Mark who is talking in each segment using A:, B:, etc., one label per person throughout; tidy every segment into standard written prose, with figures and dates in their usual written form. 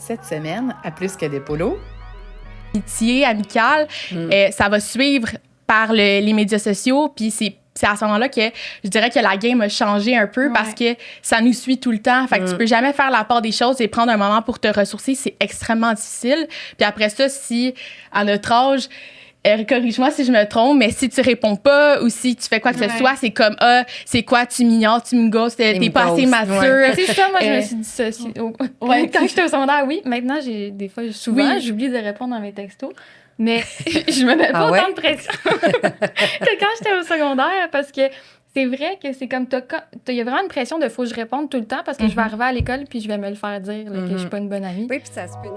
A: Cette semaine, à Plus que des polos,
B: amitié, amicale, ça va suivre par les médias sociaux, puis c'est à ce moment-là que je dirais que la game a changé un peu parce que ça nous suit tout le temps. Fait que tu peux jamais faire la part des choses et prendre un moment pour te ressourcer. C'est extrêmement difficile. Puis après ça, si à notre âge, corrige-moi si je me trompe, mais si tu réponds pas ou si tu fais quoi que ce soit, c'est comme c'est quoi, tu m'ignores, tu me ghostes, t'es pas assez mature.
C: C'est ça, moi, je me suis dit ça. Quand j'étais au secondaire, oui. Maintenant, souvent, j'oublie de répondre à mes textos. Mais je me mets pas autant de pression que quand j'étais au secondaire parce que c'est vrai que c'est comme il y a vraiment une pression de faut que je réponde tout le temps parce que je vais arriver à l'école puis je vais me le faire dire là, que je suis pas une bonne amie.
D: Oui, puis ça se peut.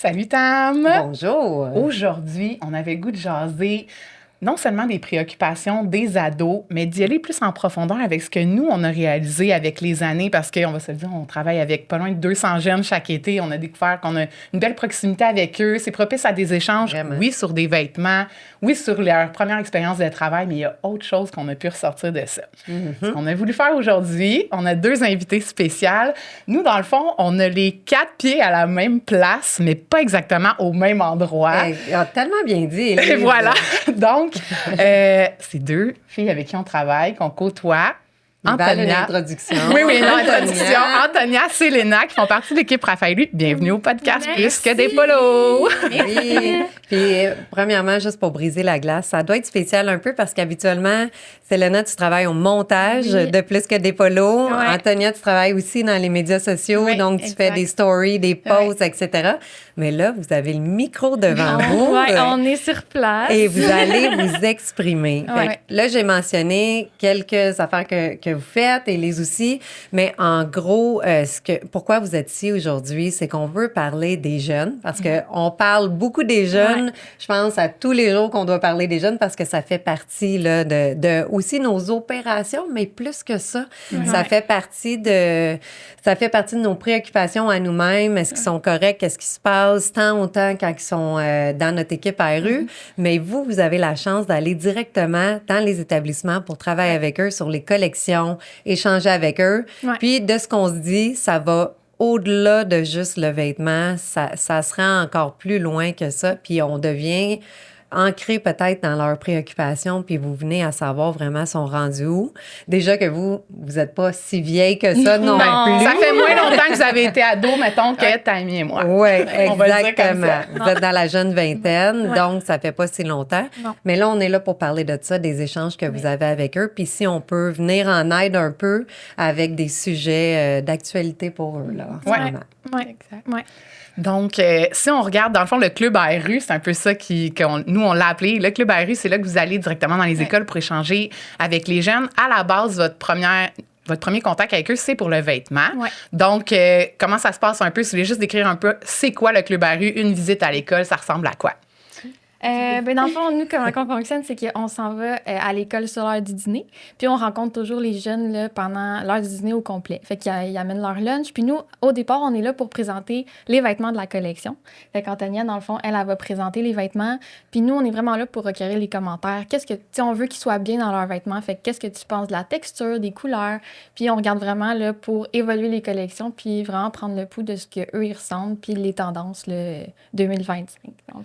A: Salut Tam!
D: Bonjour!
A: Aujourd'hui, on avait le goût de jaser non seulement des préoccupations des ados, mais d'y aller plus en profondeur avec ce que nous, on a réalisé avec les années, parce qu'on va se le dire, on travaille avec pas loin de 200 jeunes chaque été. On a découvert qu'on a une belle proximité avec eux. C'est propice à des échanges, oui, sur des vêtements, oui, sur leur première expérience de travail, mais il y a autre chose qu'on a pu ressortir de ça. Ce qu'on a voulu faire aujourd'hui, on a 2 invités spéciales. Nous, dans le fond, on a les 4 pieds à la même place, mais pas exactement au même endroit.
D: Il a tellement bien dit.
A: Et voilà. Donc, c'est 2 filles avec qui on travaille, qu'on côtoie.
D: Antonia. Une introduction.
A: Oui, l'introduction. Antonia, Selena, qui font partie de l'équipe Raphaël. Bienvenue au podcast Plus que des polos.
D: Oui. Puis, premièrement, juste pour briser la glace, ça doit être spécial un peu parce qu'habituellement, Selena, tu travailles au montage de Plus que des polos. Ouais. Antonia, tu travailles aussi dans les médias sociaux. Donc, tu fais des stories, des posts, etc. Mais là, vous avez le micro devant vous.
C: Oui, on est sur place.
D: Et vous allez vous exprimer. Là, j'ai mentionné quelques affaires que vous faites et les aussi. Mais en gros, pourquoi vous êtes ici aujourd'hui, c'est qu'on veut parler des jeunes parce qu'on parle beaucoup des jeunes. Je pense à tous les jours qu'on doit parler des jeunes parce que ça fait partie là, de aussi nos opérations, mais plus que ça, ça fait partie de nos préoccupations à nous-mêmes. Est-ce qu'ils sont corrects? Qu'est-ce qui se passe? Tant autant quand ils sont dans notre équipe ARU. Mais vous avez la chance d'aller directement dans les établissements pour travailler avec eux sur les collections, échanger avec eux. Puis de ce qu'on se dit, ça va au-delà de juste le vêtement, ça se rend encore plus loin que ça, puis on devient ancré peut-être dans leurs préoccupations, puis vous venez à savoir vraiment sont rendus où. Déjà que vous n'êtes pas si vieille que ça non plus.
A: Ça fait moins longtemps que vous avez été ado, mettons, que Tammy et moi.
D: Oui, exactement. Vous êtes dans la jeune vingtaine, donc ça fait pas si longtemps. Non. Mais là, on est là pour parler de ça, des échanges que vous avez avec eux, puis si on peut venir en aide un peu avec des sujets d'actualité pour eux, là, en ce moment.
C: Oui, exact. Ouais.
A: Donc, si on regarde, dans le fond, le club ARU, c'est un peu ça nous, on l'a appelé. Le club ARU, c'est là que vous allez directement dans les écoles pour échanger avec les jeunes. À la base, votre premier contact avec eux, c'est pour le vêtement. Ouais. Donc, comment ça se passe un peu? Si vous voulez juste décrire un peu, c'est quoi le club ARU? Une visite à l'école, ça ressemble à quoi?
C: Dans le fond, nous, comment on fonctionne, c'est qu'on s'en va à l'école sur l'heure du dîner, puis on rencontre toujours les jeunes là, pendant l'heure du dîner au complet. Fait qu'ils amènent leur lunch, puis nous, au départ, on est là pour présenter les vêtements de la collection. Fait qu'Antonia, dans le fond, elle va présenter les vêtements, puis nous, on est vraiment là pour recueillir les commentaires. On veut qu'ils soient bien dans leurs vêtements, fait qu'est-ce que tu penses de la texture, des couleurs, puis on regarde vraiment là pour évaluer les collections, puis vraiment prendre le pouls de ce qu'eux, ils ressentent, puis les tendances là, 2025.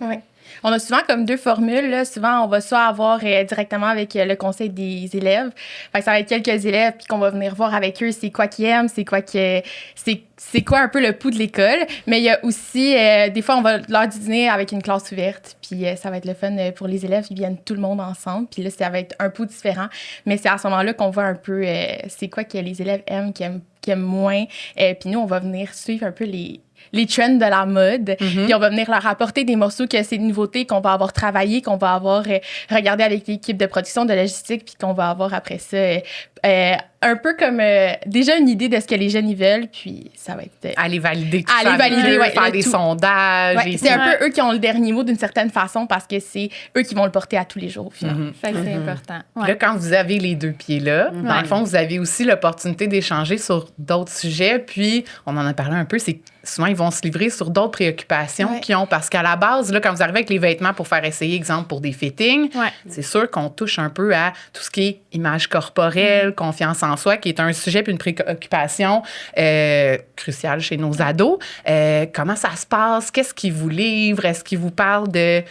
B: Oui. On a souvent comme 2 formules. Là. Souvent, on va soit avoir directement avec le conseil des élèves. Fait que ça va être quelques élèves puis qu'on va venir voir avec eux c'est quoi qu'ils aiment, c'est quoi un peu le pouls de l'école. Mais il y a aussi, des fois, on va l'heure du dîner avec une classe ouverte. Puis ça va être le fun pour les élèves. Ils viennent tout le monde ensemble. Puis là, ça va être un pouls différent. Mais c'est à ce moment-là qu'on voit un peu c'est quoi que les élèves aiment, qui aiment moins. Puis nous, on va venir suivre un peu les trends de la mode. Puis on va venir leur apporter des morceaux que c'est des nouveautés qu'on va avoir travaillé, qu'on va avoir regardé avec l'équipe de production, de logistique, puis qu'on va avoir après ça un peu comme déjà une idée de ce que les jeunes ils veulent, puis ça va être...
A: aller valider tout ça.
B: Aller valider,
A: faire des sondages.
B: Ouais, c'est un peu eux qui ont le dernier mot d'une certaine façon parce que c'est eux qui vont le porter à tous les jours, finalement.
C: Fait que c'est important.
A: Là, quand vous avez les deux pieds là, dans le fond, vous avez aussi l'opportunité d'échanger sur d'autres sujets. Puis, on en a parlé un peu, c'est souvent, ils vont se livrer sur d'autres préoccupations qu'ils ont. Parce qu'à la base, là, quand vous arrivez avec les vêtements pour faire essayer, exemple, pour des fittings, c'est sûr qu'on touche un peu à tout ce qui est image corporelle, confiance en soi, qui est un sujet puis une préoccupation cruciale chez nos ados. Comment ça se passe? Qu'est-ce qu'ils vous livrent? Est-ce qu'ils vous parlent de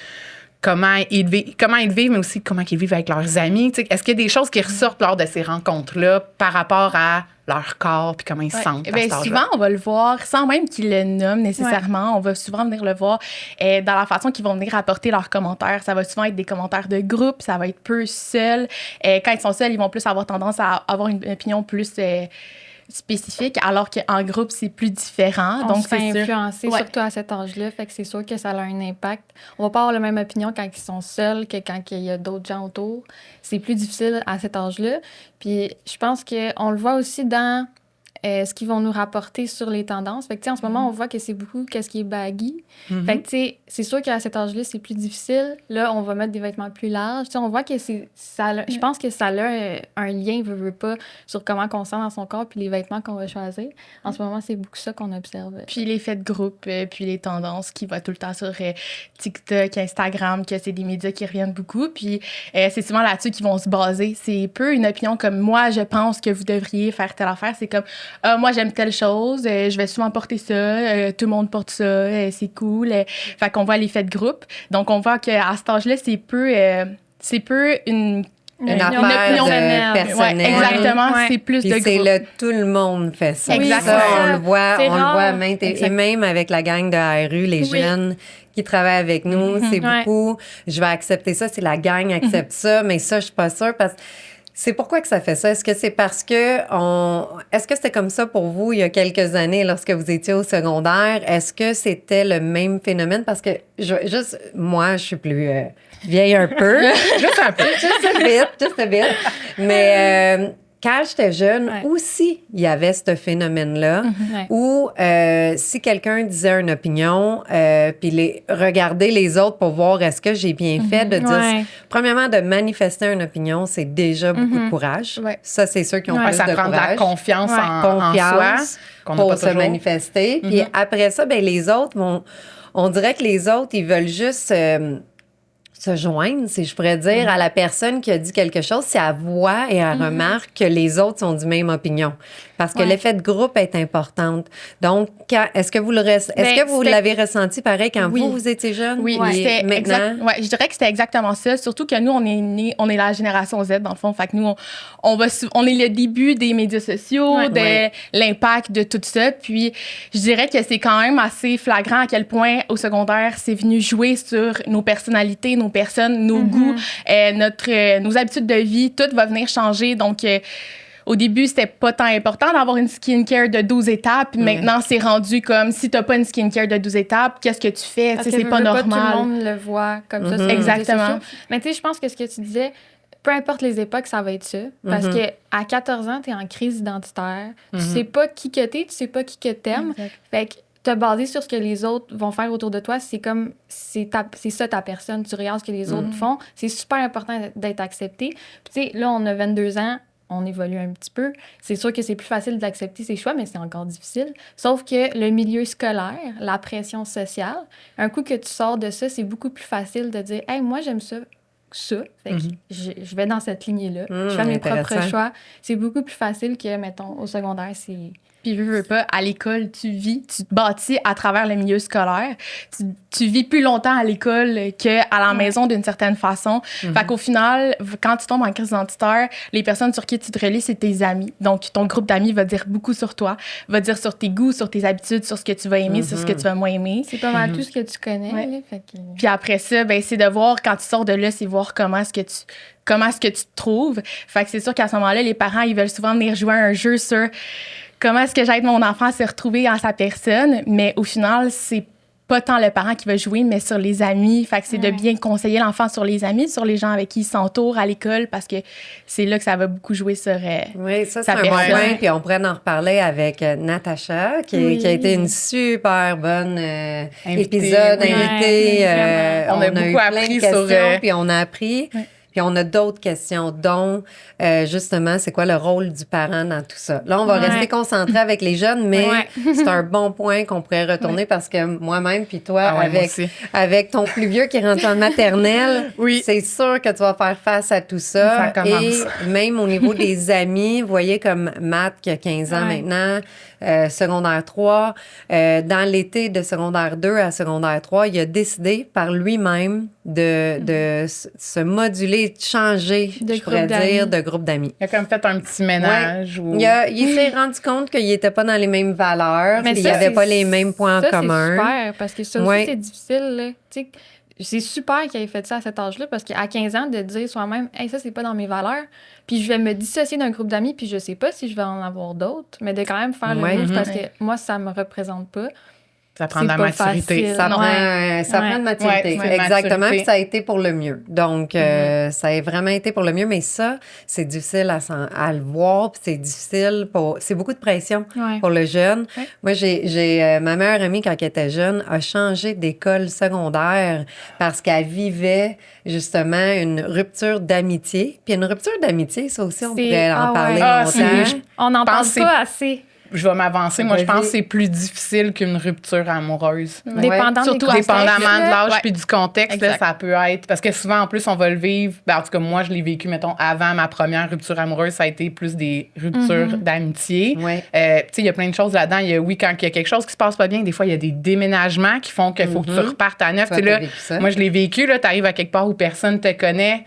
A: comment ils vivent, mais aussi comment ils vivent avec leurs amis? T'sais, est-ce qu'il y a des choses qui ressortent lors de ces rencontres-là par rapport à leur corps puis comment ils se sentent à cet âge-là?
B: Souvent, on va le voir sans même qu'ils le nomment nécessairement. On va souvent venir le voir dans la façon qu'ils vont venir apporter leurs commentaires. Ça va souvent être des commentaires de groupe, ça va être peu seul. Quand ils sont seuls, ils vont plus avoir tendance à avoir une opinion plus spécifique, alors qu'en groupe, c'est plus différent.
C: On
B: donc,
C: se fait influencer, surtout à cet âge-là. Fait que c'est sûr que ça a un impact. On va pas avoir la même opinion quand ils sont seuls que quand il y a d'autres gens autour. C'est plus difficile à cet âge-là. Puis je pense qu'on le voit aussi dans ce qu'ils vont nous rapporter sur les tendances. Fait que, en ce moment, on voit que c'est beaucoup qu'est-ce qui est baggy. Fait que, c'est sûr qu'à cet âge-là, c'est plus difficile. Là, on va mettre des vêtements plus larges. On voit que je pense que ça a un lien, veut pas, sur comment on sent dans son corps puis les vêtements qu'on va choisir. En ce moment, c'est beaucoup ça qu'on observe.
B: Puis l'effet de groupe, puis les tendances qui vont tout le temps sur TikTok, Instagram, que c'est des médias qui reviennent beaucoup. Puis c'est souvent là-dessus qu'ils vont se baser. C'est peu une opinion comme moi, je pense que vous devriez faire telle affaire. C'est comme moi, j'aime telle chose, je vais souvent porter ça, tout le monde porte ça, c'est cool. Fait qu'on voit l'effet de groupe. Donc, on voit qu'à cet âge-là, c'est peu une
D: opinion personnelle.
B: Ouais, exactement, c'est plus
D: puis
B: de
D: c'est
B: groupe.
D: tout le monde fait ça.
B: Exactement.
D: Ça, on le voit
C: rare.
D: et même avec la gang de ARU, les jeunes qui travaillent avec nous, c'est beaucoup, je vais accepter ça, c'est la gang accepte ça, mais ça, je suis pas sûre parce que c'est pourquoi que ça fait ça? Est-ce que c'est parce que est-ce que c'était comme ça pour vous il y a quelques années lorsque vous étiez au secondaire? Est-ce que c'était le même phénomène? Parce que moi, je suis plus vieille un peu.
A: Juste un peu.
D: Just a bit. Mais quand j'étais jeune, aussi, il y avait ce phénomène-là où si quelqu'un disait une opinion, puis regarder les autres pour voir est-ce que j'ai bien fait, de dire, premièrement, de manifester une opinion, c'est déjà beaucoup de courage. Ça, c'est ceux qui ont plus
A: ça
D: de
A: prend
D: courage.
A: de la confiance en soi qu'on n'a
D: pour
A: pas
D: se
A: toujours.
D: manifester. Puis après ça, ben les autres on dirait que les autres, ils veulent juste se joindre, si je pourrais dire, à la personne qui a dit quelque chose, si elle voit et elle remarque que les autres sont du même opinion. Parce que l'effet de groupe est important. Donc, est-ce que vous l'avez ressenti pareil quand vous étiez jeune?
B: Oui,
D: c'était maintenant.
B: Je dirais que c'était exactement ça. Surtout que nous, on est la génération Z, dans le fond. Fait que nous, on est le début des médias sociaux, de l'impact de tout ça. Puis, je dirais que c'est quand même assez flagrant à quel point, au secondaire, c'est venu jouer sur nos personnalités, nos personnes, nos goûts, nos habitudes de vie. Tout va venir changer. Donc, au début, c'était pas tant important d'avoir une skincare de 12 étapes. Maintenant, c'est rendu comme si t'as pas une skincare de 12 étapes, qu'est-ce que tu fais?
C: Parce que
B: c'est pas normal.
C: Pas tout le monde le voit comme ça.
B: Exactement.
C: Mais tu sais, je pense que ce que tu disais, peu importe les époques, ça va être ça. Parce que à 14 ans, t'es en crise identitaire. Tu sais pas qui que t'es, tu sais pas qui que t'aimes. Fait que te baser sur ce que les autres vont faire autour de toi, c'est comme, c'est ça ta personne. Tu regardes ce que les autres font. C'est super important d'être accepté. Puis tu sais, là, on a 22 ans. On évolue un petit peu. C'est sûr que c'est plus facile d'accepter ses choix, mais c'est encore difficile. Sauf que le milieu scolaire, la pression sociale, un coup que tu sors de ça, c'est beaucoup plus facile de dire « Hey, moi, j'aime ça. » Fait que je vais dans cette lignée-là. Je fais mes propres choix. C'est beaucoup plus facile que, mettons, au secondaire, c'est...
B: Puis, veux pas, à l'école, tu te bâtis à travers le milieu scolaire. Tu vis plus longtemps à l'école qu'à la maison d'une certaine façon. Fait qu'au final, quand tu tombes en crise identitaire, les personnes sur qui tu te relis, c'est tes amis. Donc, ton groupe d'amis va dire beaucoup sur toi, va dire sur tes goûts, sur tes habitudes, sur ce que tu vas aimer, sur ce que tu vas moins aimer.
C: C'est pas mal tout ce que tu connais. Là, fait que...
B: Puis après ça, ben c'est de voir, quand tu sors de là, c'est voir comment est-ce que tu te trouves. Fait que c'est sûr qu'à ce moment-là, les parents, ils veulent souvent venir jouer à un jeu sur comment est-ce que j'aide mon enfant à se retrouver en sa personne, mais au final, c'est pas tant le parent qui va jouer, mais sur les amis. Fait que c'est de bien conseiller l'enfant sur les amis, sur les gens avec qui il s'entoure à l'école, parce que c'est là que ça va beaucoup jouer sur
D: oui, ça, c'est
B: sa
D: un bon
B: personne.
D: point. Puis on pourrait en reparler avec Natacha, qui a été une super bonne épisode, invitée.
A: On a beaucoup
D: eu plein
A: appris
D: de questions,
A: sur...
D: puis on a appris... Puis on a d'autres questions, dont justement, c'est quoi le rôle du parent dans tout ça? Là, on va rester concentré avec les jeunes, mais c'est un bon point qu'on pourrait retourner parce que moi-même, puis toi, avec ton plus vieux qui rentre en maternelle, c'est sûr que tu vas faire face à tout ça. Et même au niveau des amis, vous voyez comme Matt qui a 15 ans maintenant, secondaire 3, dans l'été de secondaire 2 à secondaire 3, il a décidé par lui-même de se moduler, de changer, je pourrais dire, de groupe d'amis.
A: Il a comme fait un petit ménage. Ou...
D: Il s'est rendu compte qu'il n'était pas dans les mêmes valeurs, qu'il n'y avait pas les mêmes points en commun.
C: C'est super, parce que ça aussi, c'est difficile. Là. Tu sais, c'est super qu'il ait fait ça à cet âge-là, parce qu'à 15 ans, de dire soi-même, hey, ça, c'est pas dans mes valeurs, puis je vais me dissocier d'un groupe d'amis, puis je sais pas si je vais en avoir d'autres, mais de quand même faire le move, parce que moi, ça me représente pas.
A: Ça prend de la maturité.
D: Ça prend de maturité. Exactement. Puis ça a été pour le mieux. Donc, ça a vraiment été pour le mieux. Mais ça, c'est difficile à le voir. Puis c'est difficile c'est beaucoup de pression pour le jeune. Ouais. Moi, j'ai ma meilleure amie, quand elle était jeune, a changé d'école secondaire parce qu'elle vivait justement une rupture d'amitié. Puis une rupture d'amitié, ça aussi, on pourrait en parler longtemps.
C: On n'en parle pas assez.
A: Je vais m'avancer. Moi, je pense que c'est plus difficile qu'une rupture amoureuse.
B: Surtout
A: dépendamment de l'âge puis du contexte, là, ça peut être... Parce que souvent, en plus, on va le vivre... Ben, en tout cas, moi, je l'ai vécu, mettons, avant ma première rupture amoureuse, ça a été plus des ruptures d'amitié. Tu sais, il y a plein de choses là-dedans. Il y a, quand il y a quelque chose qui se passe pas bien, des fois, il y a des déménagements qui font qu'il faut que tu repartes à neuf. Là, moi, je l'ai vécu. Tu arrives à quelque part où personne te connaît.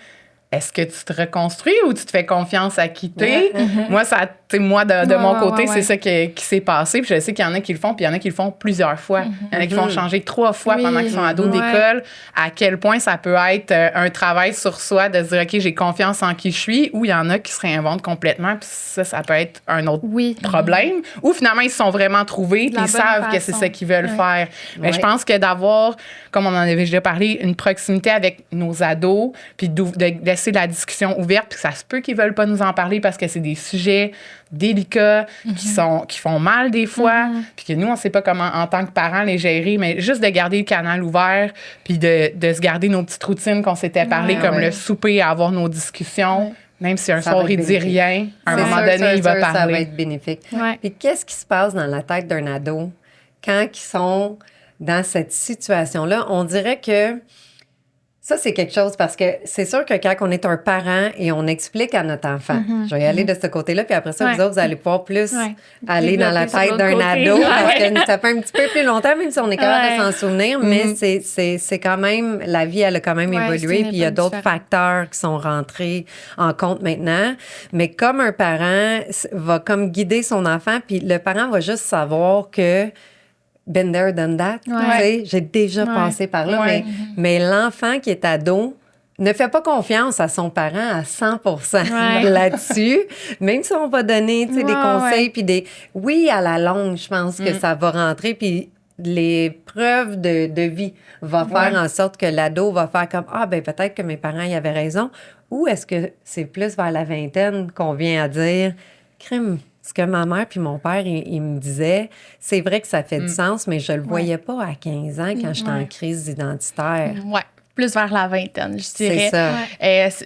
A: Est-ce que tu te reconstruis ou tu te fais confiance à quitter? Moi, de mon côté, c'est ça qui s'est passé. Puis je sais qu'il y en a qui le font, puis il y en a qui le font plusieurs fois. Il y en a qui vont changer 3 fois pendant qu'ils sont ados d'école. À quel point ça peut être un travail sur soi de se dire, OK, j'ai confiance en qui je suis, ou il y en a qui se réinventent complètement, puis ça peut être un autre problème. Ou finalement, ils se sont vraiment trouvés, puis ils savent que c'est ça qu'ils veulent faire. Mais je pense que d'avoir, comme on en avait déjà parlé, une proximité avec nos ados, puis de laisser la discussion ouverte, puis ça se peut qu'ils veulent pas nous en parler parce que c'est des sujets délicats qui font mal des fois, puis que nous, on sait pas comment, en tant que parents, les gérer, mais juste de garder le canal ouvert, puis de se garder nos petites routines qu'on s'était parlé, comme le souper, avoir nos discussions. Même si un soir, il dit rien, à un moment donné, il va parler.
D: Ça va être bénéfique. Puis qu'est-ce qui se passe dans la tête d'un ado quand ils sont dans cette situation-là? On dirait que ça, c'est quelque chose parce que c'est sûr que quand on est un parent et on explique à notre enfant, je vais y aller de ce côté-là, puis après ça, vous autres, vous allez pouvoir plus aller dans la tête d'un ado parce que ça fait un petit peu plus longtemps, même si on est capable de s'en souvenir, mais c'est quand même, la vie, elle a quand même évolué, puis il y a d'autres facteurs qui sont rentrés en compte maintenant. Mais comme un parent va comme guider son enfant, puis le parent va juste savoir que been there, done that. J'ai déjà passé par là, mais l'enfant qui est ado ne fait pas confiance à son parent à 100% là-dessus, même si on va donner des conseils, puis oui, à la longue, je pense que ça va rentrer, puis les preuves de vie vont faire en sorte que l'ado va faire comme, peut-être que mes parents y avaient raison, ou est-ce que c'est plus vers la vingtaine qu'on vient à dire, crime, ce que ma mère puis mon père, ils me disaient, c'est vrai que ça fait du sens, mais je le voyais pas à 15 ans quand j'étais en crise identitaire.
B: Plus vers la vingtaine, je dirais. C'est ça.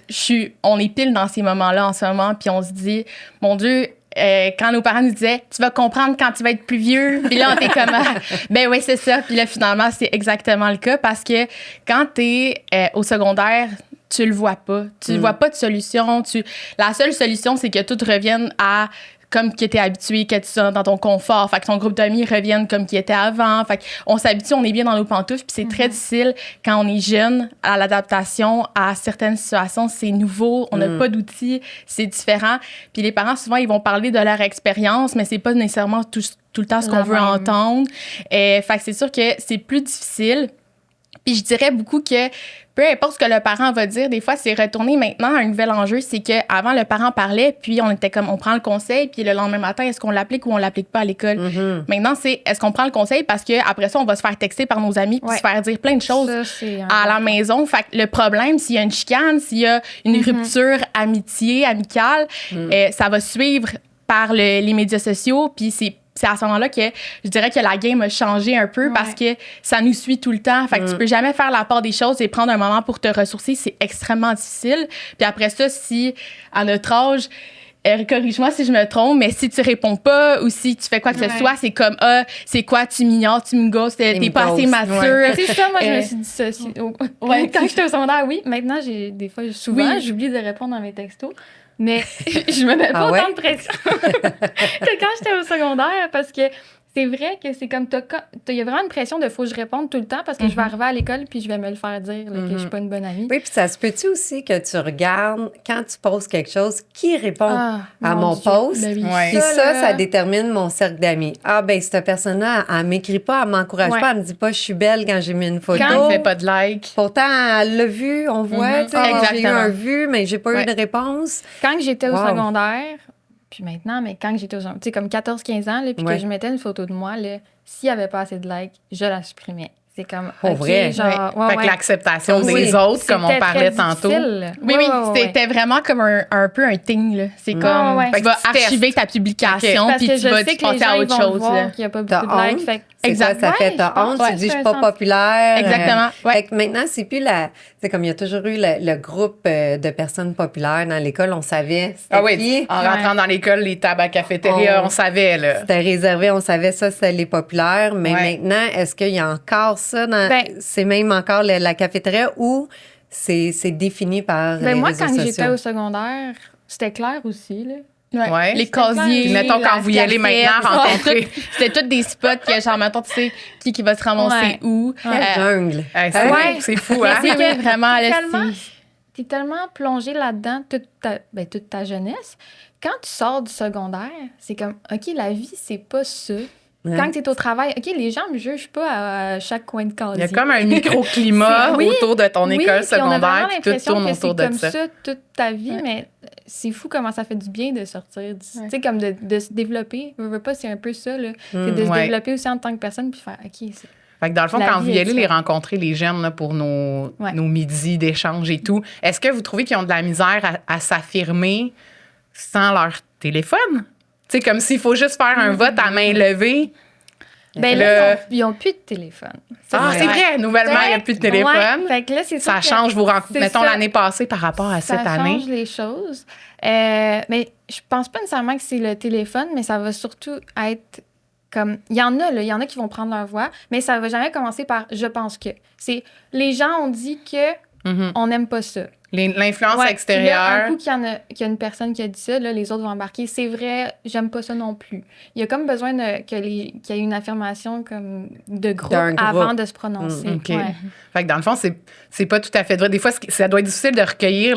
B: On est pile dans ces moments-là en ce moment, puis on se dit, mon Dieu, quand nos parents nous disaient, tu vas comprendre quand tu vas être plus vieux, puis là, on était comme, ben oui, c'est ça. Puis là, finalement, c'est exactement le cas, parce que quand t'es au secondaire, tu le vois pas. Tu vois pas de solution. La seule solution, c'est que tout revienne à comme qui était habitué, que tu sois dans ton confort. Fait que ton groupe d'amis revienne comme qui était avant. Fait qu'on s'habitue, on est bien dans nos pantoufles. Puis c'est très difficile quand on est jeune à l'adaptation à certaines situations. C'est nouveau, on n'a pas d'outils, c'est différent. Puis les parents, souvent, ils vont parler de leur expérience, mais c'est pas nécessairement tout le temps ce qu'on veut entendre. Fait que c'est sûr que c'est plus difficile. Puis je dirais beaucoup que peu importe ce que le parent va dire, des fois, c'est retourner maintenant à un nouvel enjeu. C'est qu'avant, le parent parlait, puis on était comme, on prend le conseil, puis le lendemain matin, est-ce qu'on l'applique ou on l'applique pas à l'école? Maintenant, c'est est-ce qu'on prend le conseil parce qu'après ça, on va se faire texter par nos amis, puis se faire dire plein de choses à la maison. Fait que le problème, s'il y a une chicane, s'il y a une rupture amicale, ça va suivre par les médias sociaux, puis c'est à ce moment-là que je dirais que la game a changé un peu parce que ça nous suit tout le temps. Fait que tu peux jamais faire la part des choses et prendre un moment pour te ressourcer. C'est extrêmement difficile. Puis après ça, si à notre âge, corrige-moi si je me trompe, mais si tu réponds pas ou si tu fais quoi que ce soit, c'est comme, c'est quoi, tu m'ignores, tu me ghostes, t'es pas assez mature.
C: C'est ça, moi, je me suis dit ça aussi. Quand j'étais au secondaire, oui. Maintenant, souvent, j'oublie de répondre à mes textos. Mais je me mets pas autant de pression que quand j'étais au secondaire parce que c'est vrai que c'est comme il y a vraiment une pression de faut que je réponde tout le temps parce que je vais arriver à l'école puis je vais me le faire dire là, que je suis pas une bonne amie.
D: Oui, puis ça se peut-tu aussi que tu regardes quand tu poses quelque chose qui répond à mon post?
B: Ben oui.
D: Puis ça détermine mon cercle d'amis. Ah ben cette personne-là, elle m'écrit pas, elle m'encourage pas, elle me dit pas je suis belle quand j'ai mis une photo.
A: Quand elle fait pas de like.
D: Pourtant elle l'a vu, on voit, tu sais, j'ai eu un vu mais j'ai pas eu de réponse.
C: Quand j'étais au secondaire, puis maintenant, mais quand j'étais au secondaire, tu sais, comme 14-15 ans, là, puis que je mettais une photo de moi, là, s'il n'y avait pas assez de likes, je la supprimais. C'est comme,
D: vrai.
C: genre...
A: Fait que l'acceptation des autres, comme on parlait tantôt.
B: Oui, c'était vraiment comme un peu un thing, là. C'est comme, tu vas archiver ta publication, puis tu vas passer à autre chose.
C: Il n'y a pas beaucoup de likes, fait
D: c'est ça, ça fait ta honte, tu dis je suis pas populaire.
B: Exactement.
D: Fait que maintenant, c'est plus c'est comme il y a toujours eu le groupe de personnes populaires dans l'école, on savait c'était qui.
A: En rentrant dans l'école, les tables à cafétéria, on savait, là.
D: C'était réservé, on savait ça, c'était les populaires. Mais maintenant, est-ce qu'il y a encore ça c'est même encore la cafétéria ou c'est défini par les
C: moi,
D: réseaux sociaux?
C: Moi, quand j'étais au secondaire, c'était clair aussi, là.
B: Ouais. Les casiers.
A: Puis mettons, quand vous y allez maintenant, rencontrer.
B: C'était tous des spots que, genre, mettons, tu sais, qui va se ramasser où.
D: La jungle.
A: C'est fou, hein?
B: C'est que vraiment,
C: t'es tellement plongé là-dedans toute ta jeunesse. Quand tu sors du secondaire, c'est comme, OK, la vie, c'est pas ça. Quand tu es au travail, OK, les gens me jugent pas à chaque coin de casier.
A: Il y a comme un microclimat autour de ton école secondaire, puis tout tourne autour de ça.
C: C'est comme ça toute ta vie, mais c'est fou comment ça fait du bien de sortir. Tu sais, comme de se développer. Je veux pas, c'est un peu ça, là. C'est de se développer aussi en tant que personne, puis faire, OK,
A: fait que dans le fond, quand vous y allez les rencontrer, les jeunes, là, pour nos midis d'échange et tout, est-ce que vous trouvez qu'ils ont de la misère à s'affirmer sans leur téléphone? Tu sais, comme s'il faut juste faire un vote à main levée.
C: Ben là, ils n'ont plus de téléphone.
A: C'est vrai. Nouvellement, il n'y a plus de téléphone.
C: Fait que là, c'est
A: ça change vos rencontres. Mettons l'année passée par rapport à cette année.
C: Ça change les choses. Mais je pense pas nécessairement que c'est le téléphone, mais ça va surtout être comme... Il y en a qui vont prendre leur voix, mais ça va jamais commencer par « je pense que ». C'est les gens ont dit que on n'aime pas ça.
A: L'influence extérieure.
C: Là, un coup qu'il y a une personne qui a dit ça, là, les autres vont embarquer. C'est vrai, j'aime pas ça non plus. Il y a comme besoin qu'il y ait une affirmation comme de groupe avant de se prononcer.
A: Fait que dans le fond, c'est pas tout à fait vrai. Des fois, ça doit être difficile de recueillir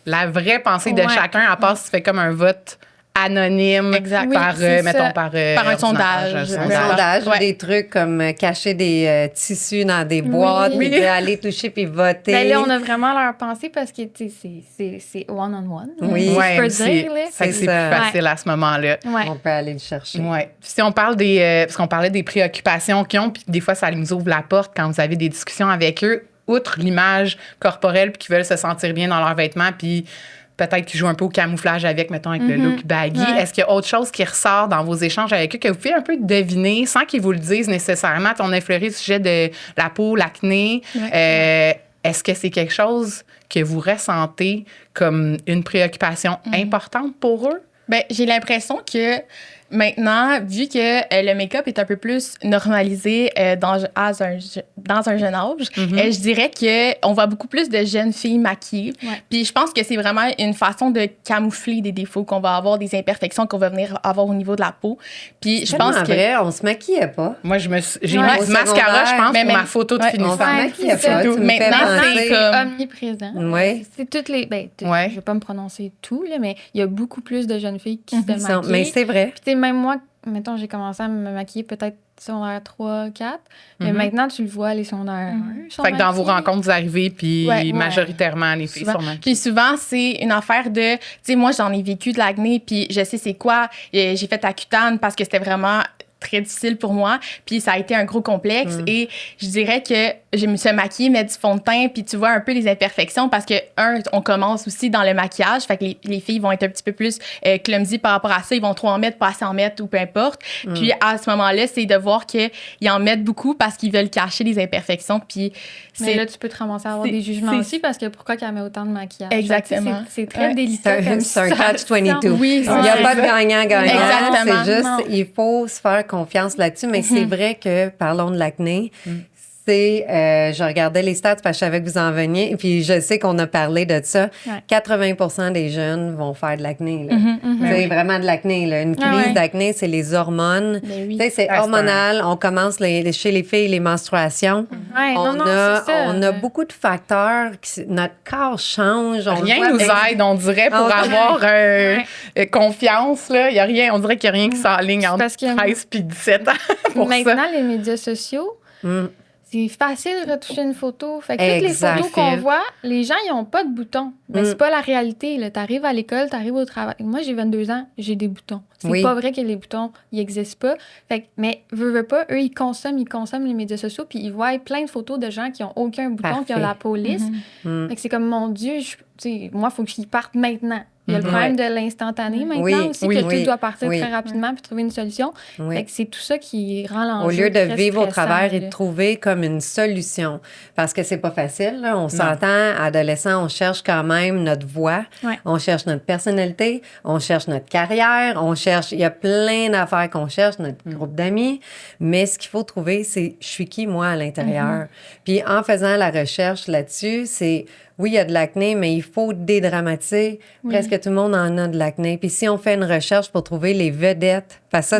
A: la vraie pensée de chacun, à part si tu fais comme un vote anonyme par
B: un sondage.
D: Un sondage, des trucs comme cacher des tissus dans des boîtes, puis aller toucher puis voter.
C: Ben là, on a vraiment leur pensée parce que c'est one-on-one.
D: Oui,
C: je peux dire.
A: C'est plus facile à ce moment-là.
D: On peut aller le chercher.
A: Ouais. Si on parle parce qu'on parlait des préoccupations qu'ils ont, puis des fois, ça nous ouvre la porte quand vous avez des discussions avec eux, outre l'image corporelle, puis qu'ils veulent se sentir bien dans leurs vêtements, puis peut-être qu'ils jouent un peu au camouflage avec le look baggy. Est-ce qu'il y a autre chose qui ressort dans vos échanges avec eux que vous pouvez un peu deviner sans qu'ils vous le disent nécessairement? On a effleuré le sujet de la peau, l'acné. Est-ce que c'est quelque chose que vous ressentez comme une préoccupation importante pour eux?
B: Ben, j'ai l'impression que maintenant, vu que le make-up est un peu plus normalisé dans un jeune âge, je dirais qu'on voit beaucoup plus de jeunes filles maquillées. Puis je pense que c'est vraiment une façon de camoufler des défauts qu'on va avoir, des imperfections qu'on va venir avoir au niveau de la peau. Puis je pense que...
D: vrai, on se maquillait pas.
A: Moi, j'ai mis du mascara, je pense, pour ma photo de finissant.
D: On se maquillait pas.
B: Maintenant, c'est comme...
C: omniprésent. C'est toutes les... je vais pas me prononcer tout, là, mais il y a beaucoup plus de jeunes filles qui se maquillent.
D: Mais c'est vrai.
C: Puis même moi, mettons, j'ai commencé à me maquiller peut-être secondaire 3, 4. Mais maintenant, tu le vois, les secondaires 1.
A: Fait que dans vos rencontres, vous arrivez, puis
C: Ouais.
A: majoritairement, les filles
B: Souvent.
A: sont maquillées.
B: Puis souvent, c'est une affaire de... Tu sais, moi, j'en ai vécu de l'acné, puis je sais c'est quoi. J'ai fait la cutane parce que c'était vraiment très difficile pour moi. Puis ça a été un gros complexe. Et je dirais que je me suis maquillée, mettre du fond de teint, puis tu vois un peu les imperfections parce que, on commence aussi dans le maquillage. Fait que les filles vont être un petit peu plus clumsy par rapport à ça. Ils vont trop en mettre, pas assez en mettre ou peu importe. Puis à ce moment-là, c'est de voir qu'ils en mettent beaucoup parce qu'ils veulent cacher les imperfections. Puis
C: mais là, tu peux te ramasser à avoir des jugements aussi parce que pourquoi qu'elle met autant de maquillage?
B: Exactement.
C: C'est très délicat.
D: C'est un catch-22.
B: Oui,
D: Il n'y a pas de gagnant-gagnant.
B: Exactement.
D: C'est juste,
C: Non.
D: il faut se faire confiance là-dessus. Mais c'est vrai que, parlons de l'acné, je regardais les stats parce que je savais que vous en veniez. Puis je sais qu'on a parlé de ça.
C: Ouais.
D: 80% des jeunes vont faire de l'acné. C'est vraiment de l'acné. Là. Une crise d'acné, c'est les hormones.
C: Ben oui.
D: Tu sais, c'est hormonal. On commence chez les filles les menstruations.
C: Ouais,
D: On
C: c'est ça.
D: on a beaucoup de facteurs. Notre corps change.
A: Rien nous aide, on dirait, pour avoir confiance. Il n'y a rien. On dirait qu'il n'y a rien qui s'enligne entre
C: parce que
A: 13 et 17 ans pour
C: maintenant,
A: ça.
C: les médias sociaux, c'est facile de retoucher une photo. Fait que
D: Exact.
C: toutes les photos qu'on voit, les gens, ils n'ont pas de boutons. Mais c'est pas la réalité. Tu arrives à l'école, tu arrives au travail. Moi, j'ai 22 ans, j'ai des boutons. C'est pas vrai que les boutons, ils n'existent pas. Fait que, mais veux pas, eux, ils consomment les médias sociaux, puis ils voient plein de photos de gens qui n'ont aucun bouton, qui ont la peau lisse. Fait que c'est comme, mon Dieu, moi, il faut qu'ils partent maintenant. Il y a le problème de l'instantané maintenant aussi, que tout doit partir très rapidement puis trouver une solution. Fait que c'est tout ça qui rend l'enjeu
D: au lieu de
C: très
D: vivre au
C: stressant,
D: travers et
C: là.
D: de trouver comme une solution. Parce que c'est pas facile. Là. On s'entend, adolescent, on cherche quand même notre voie.
C: Ouais.
D: On cherche notre personnalité. On cherche notre carrière. Il y a plein d'affaires qu'on cherche, notre groupe d'amis. Mais ce qu'il faut trouver, c'est je suis qui, moi, à l'intérieur. Puis en faisant la recherche là-dessus, c'est oui, il y a de l'acné, mais il faut dédramatiser. Presque tout le monde en a de l'acné. Puis si on fait une recherche pour trouver les vedettes, parce que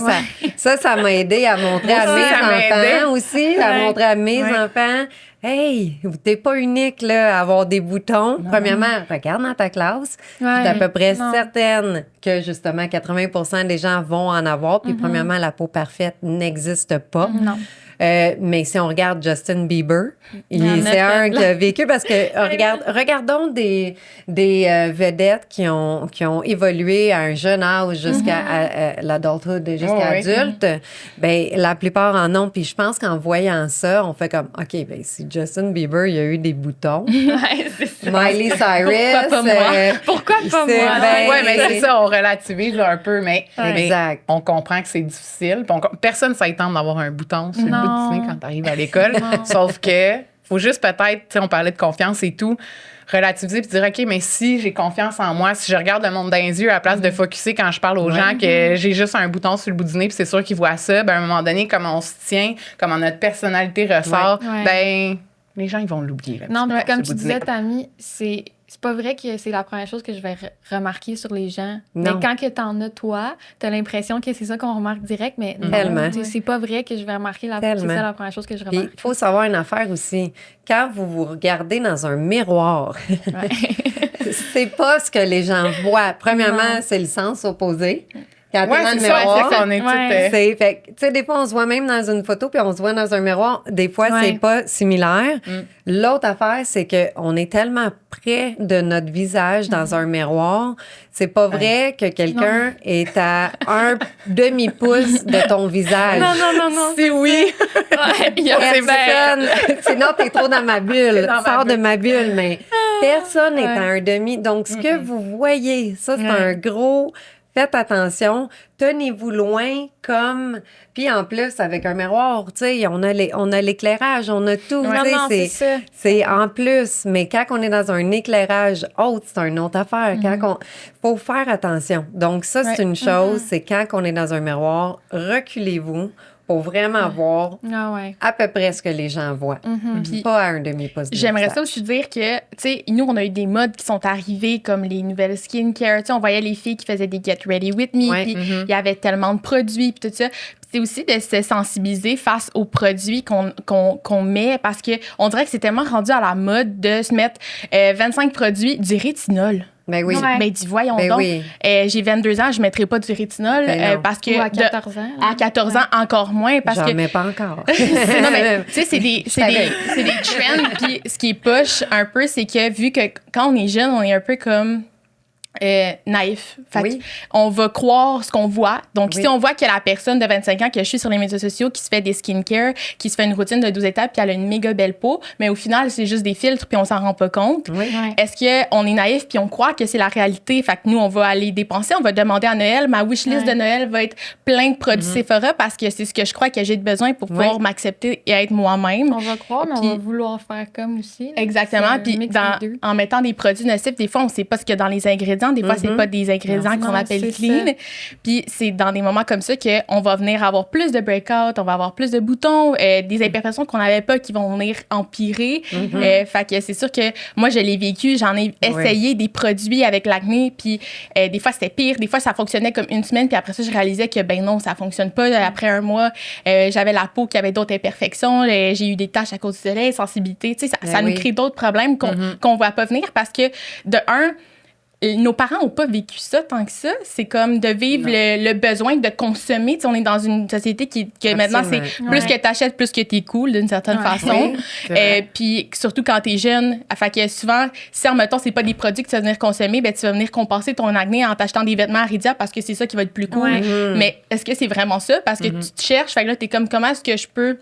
D: ça m'a aidé à montrer à mes enfants aussi, à montrer à mes enfants, hey, t'es pas unique là, à avoir des boutons. Premièrement, regarde dans ta classe. Je suis à peu près certaine que justement 80% des gens vont en avoir. Puis premièrement, la peau parfaite n'existe pas.
C: Non.
D: Mais si on regarde Justin Bieber, c'est un qui a vécu parce que regardons des vedettes qui ont évolué à un jeune âge jusqu'à l'adulthood, jusqu'à adulte. Ben la plupart en ont. Puis je pense qu'en voyant ça, on fait comme OK, ben si Justin Bieber il y a eu des boutons,
A: C'est ça.
D: Miley Cyrus,
C: Pourquoi pas moi?
A: Mais c'est ça, on relativise là, un peu, mais
D: Exact.
A: on comprend que c'est difficile. Puis personne ne s'attend d'avoir un bouton sur le bout du nez quand tu arrives à l'école. Sauf que faut juste peut-être, tu sais, on parlait de confiance et tout, relativiser puis dire OK, mais si j'ai confiance en moi, si je regarde le monde dans les yeux à la place de focusser quand je parle aux gens que j'ai juste un bouton sur le bout du nez puis c'est sûr qu'ils voient ça, ben à un moment donné, comment on se tient, comment notre personnalité ressort, ben les gens, ils vont l'oublier. Là,
C: Non, puis comme tu
A: sur le bout du
C: disais,
A: nez.
C: Tammy, c'est pas vrai que c'est la première chose que je vais remarquer sur les gens.
D: Non.
C: Mais quand que t'en as, toi, t'as l'impression que c'est ça qu'on remarque direct, mais non,
D: Tellement.
C: c'est pas vrai que je vais remarquer c'est ça la première chose que je
D: Puis,
C: remarque.
D: il faut savoir une affaire aussi. Quand vous vous regardez dans un miroir, c'est pas ce que les gens voient. Premièrement, c'est le sens opposé. Quand t'es dans le
A: c'est ça,
D: miroir,
A: c'est qu'on est toutes,
D: c'est fait, tu sais, des fois, on se voit même dans une photo, puis on se voit dans un miroir. Des fois, c'est pas similaire. L'autre affaire, c'est qu'on est tellement près de notre visage dans un miroir. C'est pas vrai que quelqu'un est à un demi-pouce de ton visage.
C: Non.
A: Si oui,
D: Personne. Sinon, t'es trop dans ma bulle. Sors de ma bulle, mais personne n'est à un demi. Donc, ce que vous voyez, ça, c'est un gros... Faites attention, tenez-vous loin comme... Puis en plus, avec un miroir, tu sais, on a l'éclairage, on a tout.
C: c'est ça.
D: C'est en plus. Mais quand on est dans un éclairage haute, c'est une autre affaire. Faut faire attention. Donc ça, c'est une chose, c'est quand on est dans un miroir, reculez-vous pour vraiment voir à peu près ce que les gens voient. Puis pas à un demi-pouce.
B: J'aimerais ça aussi dire que, tu sais, nous, on a eu des modes qui sont arrivés comme les nouvelles skincare. Tu sais, on voyait les filles qui faisaient des Get Ready With Me, puis il y avait tellement de produits, puis tout ça. Puis c'est aussi de se sensibiliser face aux produits qu'on met parce qu'on dirait que c'est tellement rendu à la mode de se mettre 25 produits du rétinol.
D: Ben oui.
C: Ouais.
B: Ben, dis, voyons
D: Ben
B: donc.
D: oui.
B: J'ai 22 ans, je ne mettrai pas du rétinol
D: Ben non.
B: parce que.
C: Ou à 14 ans.
B: À 14 ans, encore moins. Parce
D: J'en
B: que.
D: mets pas encore.
B: Non, mais tu sais, c'est des trends. Puis ce qui est poche un peu, c'est que vu que quand on est jeune, on est un peu comme. Naïf. Fait
D: Oui.
B: on va croire ce qu'on voit. Donc,
D: Oui.
B: si on voit que la personne de 25 ans que je suis sur les médias sociaux qui se fait des skincare, qui se fait une routine de 12 étapes, puis elle a une méga belle peau, mais au final, c'est juste des filtres, puis on s'en rend pas compte.
D: Oui.
C: Ouais.
B: Est-ce qu'on est naïf puis on croit que c'est la réalité? Fait que nous, on va aller dépenser, on va demander à Noël. Ma wishlist de Noël va être plein de produits Sephora parce que c'est ce que je crois que j'ai besoin pour pouvoir m'accepter et être moi-même.
C: On va croire, mais
B: Puis-
C: on va vouloir faire comme aussi. là.
B: Exactement.
C: C'est un
B: Puis
C: mix des deux.
B: en mettant des produits nocifs, des fois, on ne sait pas ce qu'il y a dans les ingrédients. Des fois, c'est pas des ingrédients qu'on
C: Non,
B: appelle
C: c'est
B: clean.
C: ça.
B: Puis c'est dans des moments comme ça qu'on va venir avoir plus de breakout, on va avoir plus de boutons, des imperfections qu'on n'avait pas qui vont venir empirer. Fait que c'est sûr que moi, je l'ai vécu. J'en ai essayé des produits avec l'acné. Puis des fois, c'était pire. Des fois, ça fonctionnait comme une semaine. Puis après ça, je réalisais que ben non, ça fonctionne pas. Après un mois, j'avais la peau qui avait d'autres imperfections. J'ai eu des taches à cause du soleil, sensibilité. Tu sais, ça nous crée d'autres problèmes qu'on voit pas venir parce que, de un, nos parents n'ont pas vécu ça tant que ça. C'est comme de vivre le besoin de consommer. Tu sais, on est dans une société que maintenant, c'est plus que tu achètes, plus que tu es cool d'une certaine façon. Puis surtout quand tu es jeune. Fait que souvent, si, admettons, c'est pas des produits que tu vas venir consommer, ben, tu vas venir compenser ton acné en t'achetant des vêtements Aridia parce que c'est ça qui va être plus cool. Mais est-ce que c'est vraiment ça? Parce que tu te cherches. Fait que là, tu es comme, comment est-ce que je peux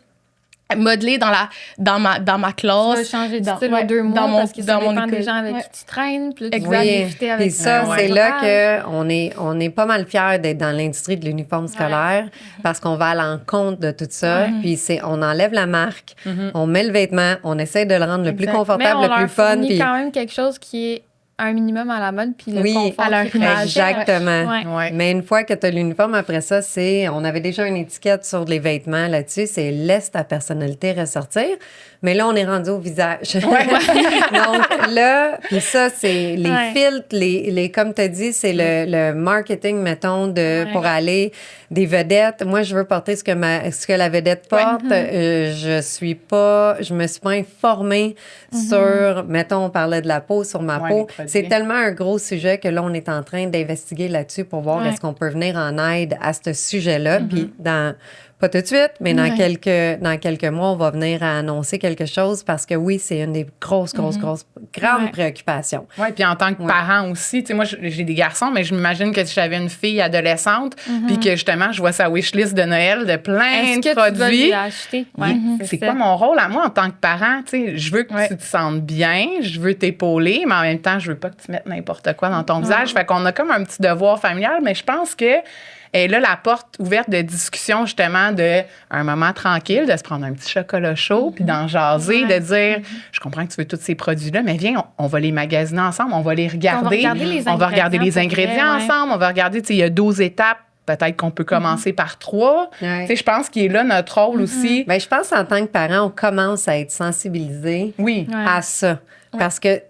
B: modeler dans ma
C: Tu vas
B: classe,
C: changer de style aux 2 mois parce que ça dépend des gens avec qui tu traînes. Puis là, tu vas
D: Oui,
C: fitter avec
D: puis ça,
C: ton
D: c'est là
C: entourage.
D: qu'on est pas mal fiers d'être dans l'industrie de l'uniforme scolaire parce qu'on va à l'encontre de tout ça. Puis on enlève la marque, on met le vêtement, on essaie de le rendre le plus
C: Mais
D: confortable,
C: on
D: le
C: leur
D: plus fun.
C: fournit
D: Puis
C: quand même quelque chose qui est un minimum à la mode, puis le confort
B: à leur
C: qu'ils
B: image.
C: recherchent.
D: Exactement.
C: Ouais.
A: Ouais.
D: Mais une fois que tu as l'uniforme, après ça, on avait déjà une étiquette sur les vêtements là-dessus, c'est laisse ta personnalité ressortir. Mais là, on est rendu au visage. Donc là, puis ça, c'est les filtres, comme tu as dit, c'est le marketing, mettons, pour aller des vedettes. Moi, je veux porter ce que la vedette porte. Je me suis pas informée sur, mettons, on parlait de la peau, sur ma peau. C'est tellement un gros sujet que là, on est en train d'investiguer là-dessus pour voir est-ce qu'on peut venir en aide à ce sujet-là. Puis pas tout de suite, mais dans quelques mois, on va venir à annoncer quelque chose parce que oui, c'est une des grosses grandes préoccupations.
A: Oui, puis en tant que parent aussi, tu sais, moi, j'ai des garçons, mais je m'imagine que si j'avais une fille adolescente, puis que justement, je vois sa wishlist de Noël de plein de
C: Tu dois
A: produits.
C: lui acheter? Ouais,
A: C'est quoi mon rôle à moi en tant que parent? Tu sais, je veux que tu te sentes bien, je veux t'épauler, mais en même temps, je veux pas que tu mettes n'importe quoi dans ton visage. Fait qu'on a comme un petit devoir familial, mais je pense que et là, la porte ouverte de discussion, justement, un moment tranquille, de se prendre un petit chocolat chaud, puis d'en jaser, de dire, je comprends que tu veux tous ces produits-là, mais viens, on va les magasiner ensemble, on va les regarder.
C: On va regarder
A: les ingrédients ensemble, on va regarder, tu sais, il y a 12 étapes. Peut-être qu'on peut commencer par 3. Tu sais, je pense qu'il est là notre rôle aussi.
D: Bien, je pense qu'en tant que parent, on commence à être sensibilisé à ça. Parce que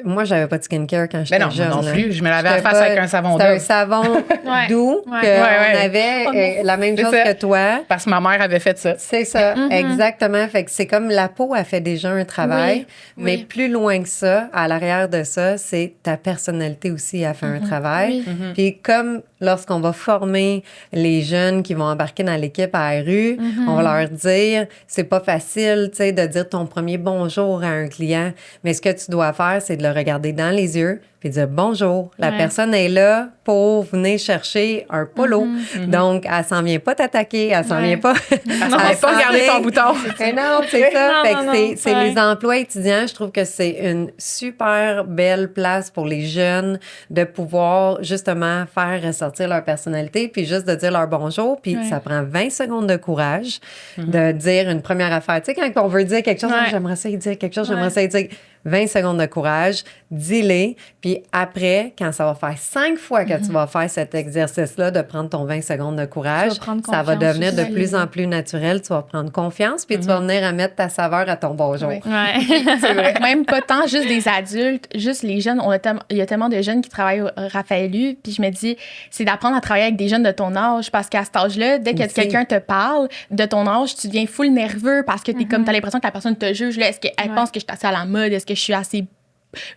D: moi, j'avais pas de skincare quand j'étais jeune.
A: Non plus. Je me lavais la face avec un savon doux.
D: C'était un savon doux qu'on avait la même chose que toi.
A: Parce que ma mère avait fait ça.
D: C'est ça, exactement. Fait que c'est comme la peau a fait déjà un travail, mais plus loin que ça, à l'arrière de ça, c'est ta personnalité aussi a fait un travail. Puis comme lorsqu'on va former les jeunes qui vont embarquer dans l'équipe à RU, on va leur dire, c'est pas facile, tu sais, de dire ton premier bonjour à un client, mais ce que tu dois faire, c'est de le regarder dans les yeux puis dire bonjour. La personne est là pour venir chercher un polo. Donc, elle s'en vient pas t'attaquer, elle s'en vient pas...
A: Elle s'en vient pas regarder ton bouton.
D: Mais non, c'est ça. Fait que c'est les emplois étudiants. Je trouve que c'est une super belle place pour les jeunes de pouvoir justement faire ressortir leur personnalité puis juste de dire leur bonjour. Puis ça prend 20 secondes de courage de dire une première affaire. Tu sais, quand on veut dire quelque chose, j'aimerais ça y dire quelque chose, j'aimerais ça y dire... 20 secondes de courage, dis-les, puis après, quand ça va faire 5 fois que tu vas faire cet exercice-là de prendre ton 20 secondes de courage, ça va devenir de plus en plus naturel, tu vas prendre confiance, puis tu vas venir à mettre ta saveur à ton bonjour.
B: Oui. C'est vrai. Même pas tant juste des adultes, juste les jeunes. Il y a tellement de jeunes qui travaillent au Raphaëlu, puis je me dis, c'est d'apprendre à travailler avec des jeunes de ton âge, parce qu'à cet âge-là, dès que quelqu'un te parle de ton âge, tu deviens full nerveux parce que t'as l'impression que la personne te juge. Là, est-ce qu'elle pense que je suis assez à la mode? Est-ce que je suis assez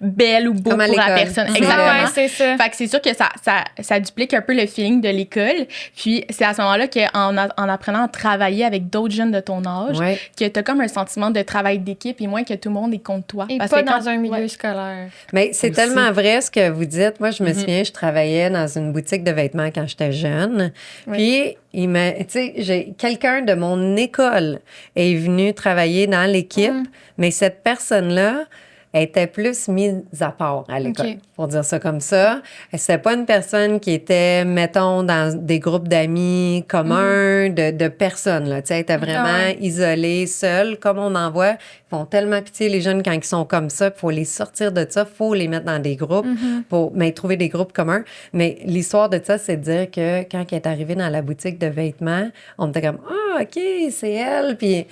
B: belle ou beau
D: Comme à
B: pour la
D: l'école.
B: personne.
D: Ouais.
B: Exactement.
C: Ouais, c'est ça.
B: Fait que c'est sûr que ça duplique un peu le feeling de l'école. Puis c'est à ce moment-là qu'en apprenant à travailler avec d'autres jeunes de ton âge,
D: Ouais.
B: que tu as comme un sentiment de travail d'équipe et moins que tout le monde est contre toi.
C: Et
B: Parce
C: pas
B: que quand-
C: dans un milieu
B: ouais.
C: scolaire.
D: Mais c'est
A: Aussi.
D: tellement vrai ce que vous dites. Moi, je me souviens, je travaillais dans une boutique de vêtements quand j'étais jeune. Puis, quelqu'un de mon école est venu travailler dans l'équipe, mais cette personne-là était plus mise à part à l'école,
C: OK.
D: pour dire ça comme ça. C'était pas une personne qui était, mettons, dans des groupes d'amis communs, de personnes, là. Tu sais, elle était vraiment isolée, seule, comme on en voit. Ils font tellement pitié, les jeunes, quand ils sont comme ça. Il faut les sortir de ça, il faut les mettre dans des groupes, mais trouver des groupes communs. Mais l'histoire de ça, c'est de dire que quand elle est arrivée dans la boutique de vêtements, on était comme « Ah, OK, c'est elle. » Puis,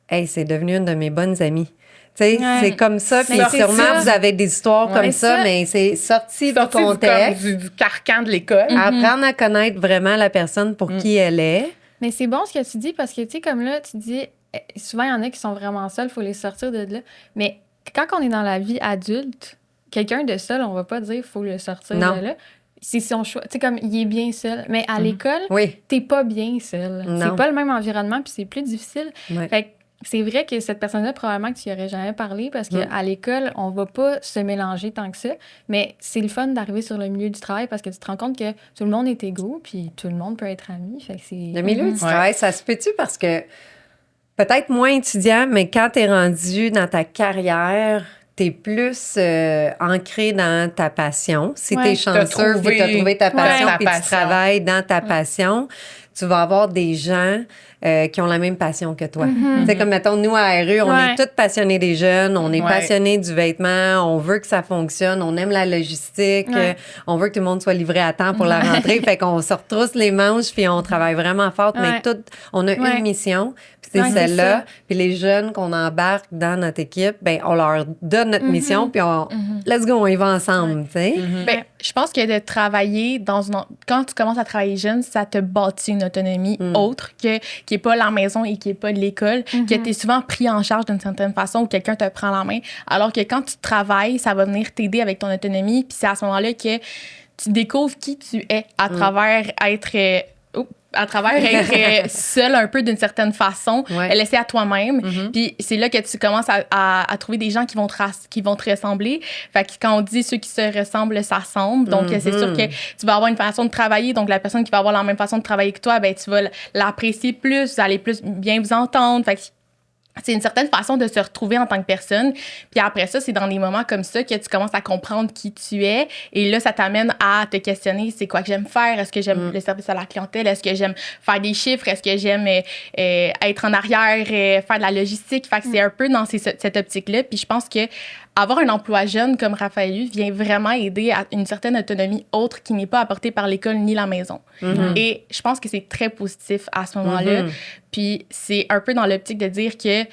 D: hey, c'est devenu une de mes bonnes amies. Tu sais, c'est comme ça. Puis
C: Mais c'est
D: sûrement,
C: ça.
D: vous avez des histoires comme ça, mais c'est sorti du contexte.
A: Du carcan de l'école.
D: Apprendre à connaître vraiment la personne pour qui elle est.
C: Mais c'est bon ce que tu dis parce que, tu sais, comme là, tu dis, souvent, il y en a qui sont vraiment seuls, il faut les sortir de là. Mais quand on est dans la vie adulte, quelqu'un de seul, on va pas dire, il faut le sortir
D: Non.
C: de là. C'est son choix. Tu sais, comme, il est bien seul. Mais à l'école,
D: Oui.
C: t'es pas bien seul.
D: Non.
C: C'est pas le même environnement, puis c'est plus difficile.
D: Ouais.
C: Fait que c'est vrai que cette personne-là, probablement que tu n'y aurais jamais parlé parce qu'à l'école, on va pas se mélanger tant que ça. Mais c'est le fun d'arriver sur le milieu du travail parce que tu te rends compte que tout le monde est égaux puis tout le monde peut être ami. Fait que c'est...
D: Le milieu du travail, ça se peut-tu parce que peut-être moins étudiant, mais quand tu es rendu dans ta carrière, tu es plus ancré dans ta passion. Si tu es chanceux, puis tu as trouvé ta passion, puis tu travailles dans ta passion, tu vas avoir des gens qui ont la même passion que toi. Tu sais, comme mettons, nous à RU, on est tous passionnés des jeunes, on est passionnés du vêtement, on veut que ça fonctionne, on aime la logistique, on veut que tout le monde soit livré à temps pour la rentrée. Fait qu'on se retrousse les manches, puis on travaille vraiment fort, mais on a une mission, puis c'est celle-là. Puis les jeunes qu'on embarque dans notre équipe, ben on leur donne notre mission, puis let's go, on y va ensemble, tu sais.
B: Ben, je pense que de travailler quand tu commences à travailler jeune, ça te bâtit une autonomie autre qui est pas la maison et qui est pas l'école, que tu es souvent pris en charge d'une certaine façon ou quelqu'un te prend la main. Alors que quand tu travailles, ça va venir t'aider avec ton autonomie. Puis c'est à ce moment-là que tu découvres qui tu es à travers être seul un peu d'une certaine façon, laissé à toi-même. Puis c'est là que tu commences à trouver des gens qui vont te ressembler. Fait que quand on dit ceux qui se ressemblent s'assemblent, donc c'est sûr que tu vas avoir une façon de travailler. Donc la personne qui va avoir la même façon de travailler que toi, ben tu vas l'apprécier plus, vous allez plus bien vous entendre. Fait que c'est une certaine façon de se retrouver en tant que personne. Puis après ça, c'est dans des moments comme ça que tu commences à comprendre qui tu es. Et là, ça t'amène à te questionner, c'est quoi que j'aime faire? Est-ce que j'aime le service à la clientèle? Est-ce que j'aime faire des chiffres? Est-ce que j'aime être en arrière, faire de la logistique? Fait que c'est un peu dans cette optique-là. Puis je pense que avoir un emploi jeune comme Raphaël vient vraiment aider à une certaine autonomie autre qui n'est pas apportée par l'école ni la maison. Et je pense que c'est très positif à ce moment-là. Puis c'est un peu dans l'optique de dire que